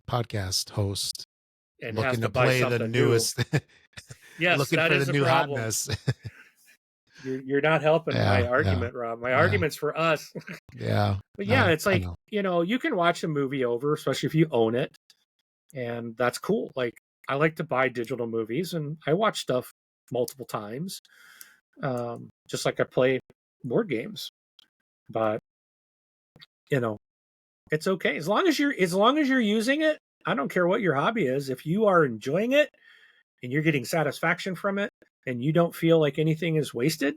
podcast host And has looking to to buy play the something new. newest, Yes, looking that for the is a new problem. hotness. You're not helping my argument, Rob. My argument's for us. Yeah. But yeah, it's like you can watch a movie over, especially if you own it, and that's cool. Like, I like to buy digital movies, and I watch stuff multiple times, just like I play board games. But you know, it's okay as long as you're using it. I don't care what your hobby is. If you are enjoying it and you're getting satisfaction from it, and you don't feel like anything is wasted,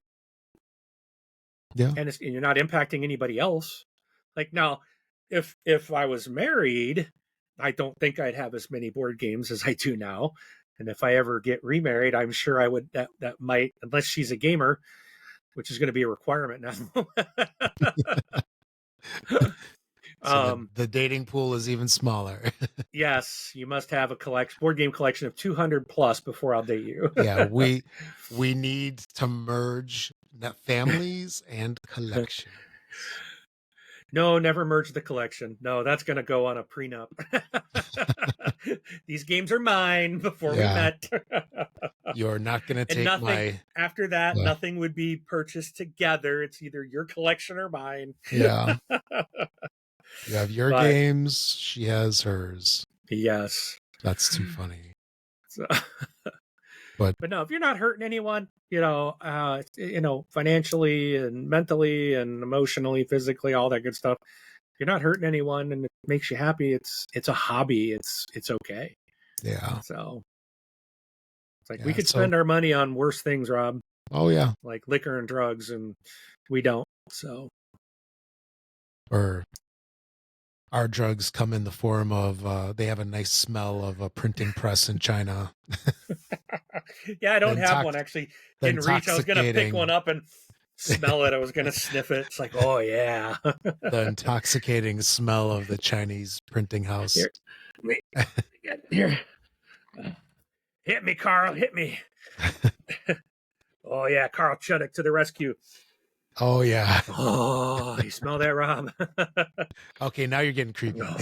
Yeah. and you're not impacting anybody else. Like, now, if I was married, I don't think I'd have as many board games as I do now. And if I ever get remarried, I'm sure I would. That might, unless she's a gamer, which is going to be a requirement now. So um, the dating pool is even smaller. yes, you must have a board game collection of 200 plus before I'll date you. Yeah, we need to merge families and collections. No, never merge the collection. No, that's going to go on a prenup. These games are mine before we Yeah. met. You're not going to And take nothing after that, Yeah. nothing would be purchased together. It's either your collection or mine. Yeah. You have your But- games, she has hers. Yes. That's too funny. So, But- no, if you're not hurting anyone, financially and mentally and emotionally, physically, all that good stuff, if you're not hurting anyone and it makes you happy, it's a hobby. It's okay. Yeah. So it's like, Yeah, we could so- spend our money on worse things, Rob, Oh yeah. like liquor and drugs, and we don't. So Or our drugs come in the form of they have a nice smell of a printing press in China. yeah, I don't The have one actually the in reach. I was gonna pick intoxicating- one up and smell it. I was gonna sniff it. It's like, oh yeah. The intoxicating smell of the Chinese printing house. Here. Hit me, Carl. Hit me. Oh yeah, Carl Chuddick to the rescue. Oh yeah. Oh, you smell that, Rob? Okay, now you're getting creepy. No.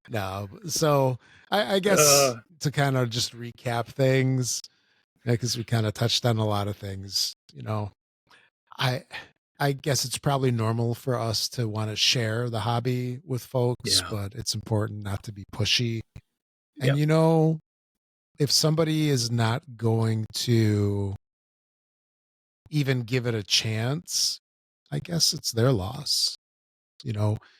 No. So I guess to kind of just recap things, because we kind of touched on a lot of things, I guess it's probably normal for us to want to share the hobby with folks, Yeah. but it's important not to be pushy. Yep. And if somebody is not going to even give it a chance, I guess it's their loss.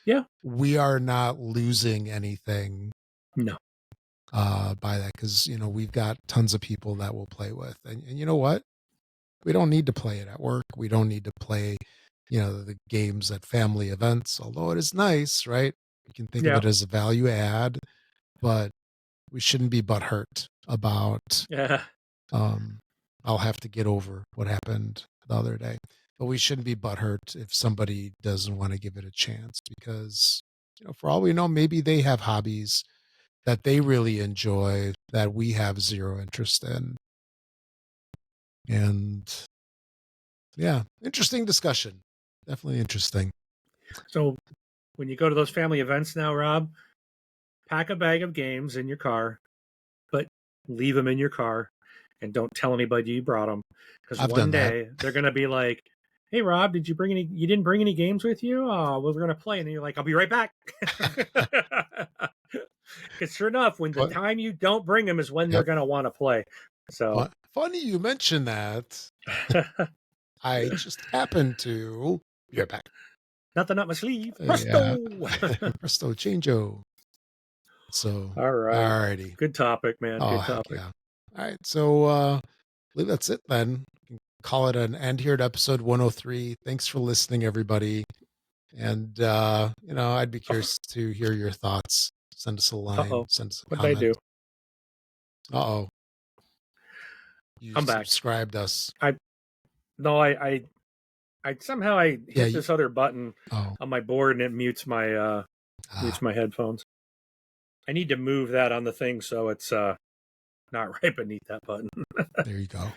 Yeah. We are not losing anything No. by that, because we've got tons of people that we'll play with, and you know what, we don't need to play it at work. We don't need to play the games at family events, although it is nice, right? You can think of it as a value add, but we shouldn't be butthurt about Yeah. I'll have to get over what happened the other day. But we shouldn't be butthurt if somebody doesn't want to give it a chance, because for all we know, maybe they have hobbies that they really enjoy that we have zero interest in. And yeah, interesting discussion. Definitely interesting. So when you go to those family events now, Rob, pack a bag of games in your car, but leave them in your car and don't tell anybody you brought them. Because I've one done that. day they're going to be like, hey, Rob, you didn't bring any games with you? Oh, well, we're going to play. And then you're like, I'll be right back. Because sure enough, when the What? time you don't bring them is when they're Yep. going to want to play. So Funny you mention that. I just happened to be right back. nothing up my sleeve. Yeah. Presto. Presto changeo. So All right. alrighty. Good topic, man. Oh, Good heck topic. yeah. All right. So I believe that's it then. We can call it an end here at episode 103. Thanks for listening, everybody. And I'd be curious to hear your thoughts. Send us a line. Uh-oh. Send us a What did I comment. do? Uh-oh. You I'm back. subscribed us. No, I somehow I hit Yeah, this other button Oh. on my board and it mutes my headphones. I need to move that on the thing so it's not right beneath that button. There you go.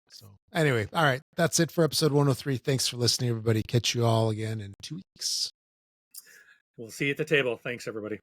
So anyway, all right. That's it for episode 103. Thanks for listening, everybody. Catch you all again in 2 weeks. We'll see you at the table. Thanks, everybody.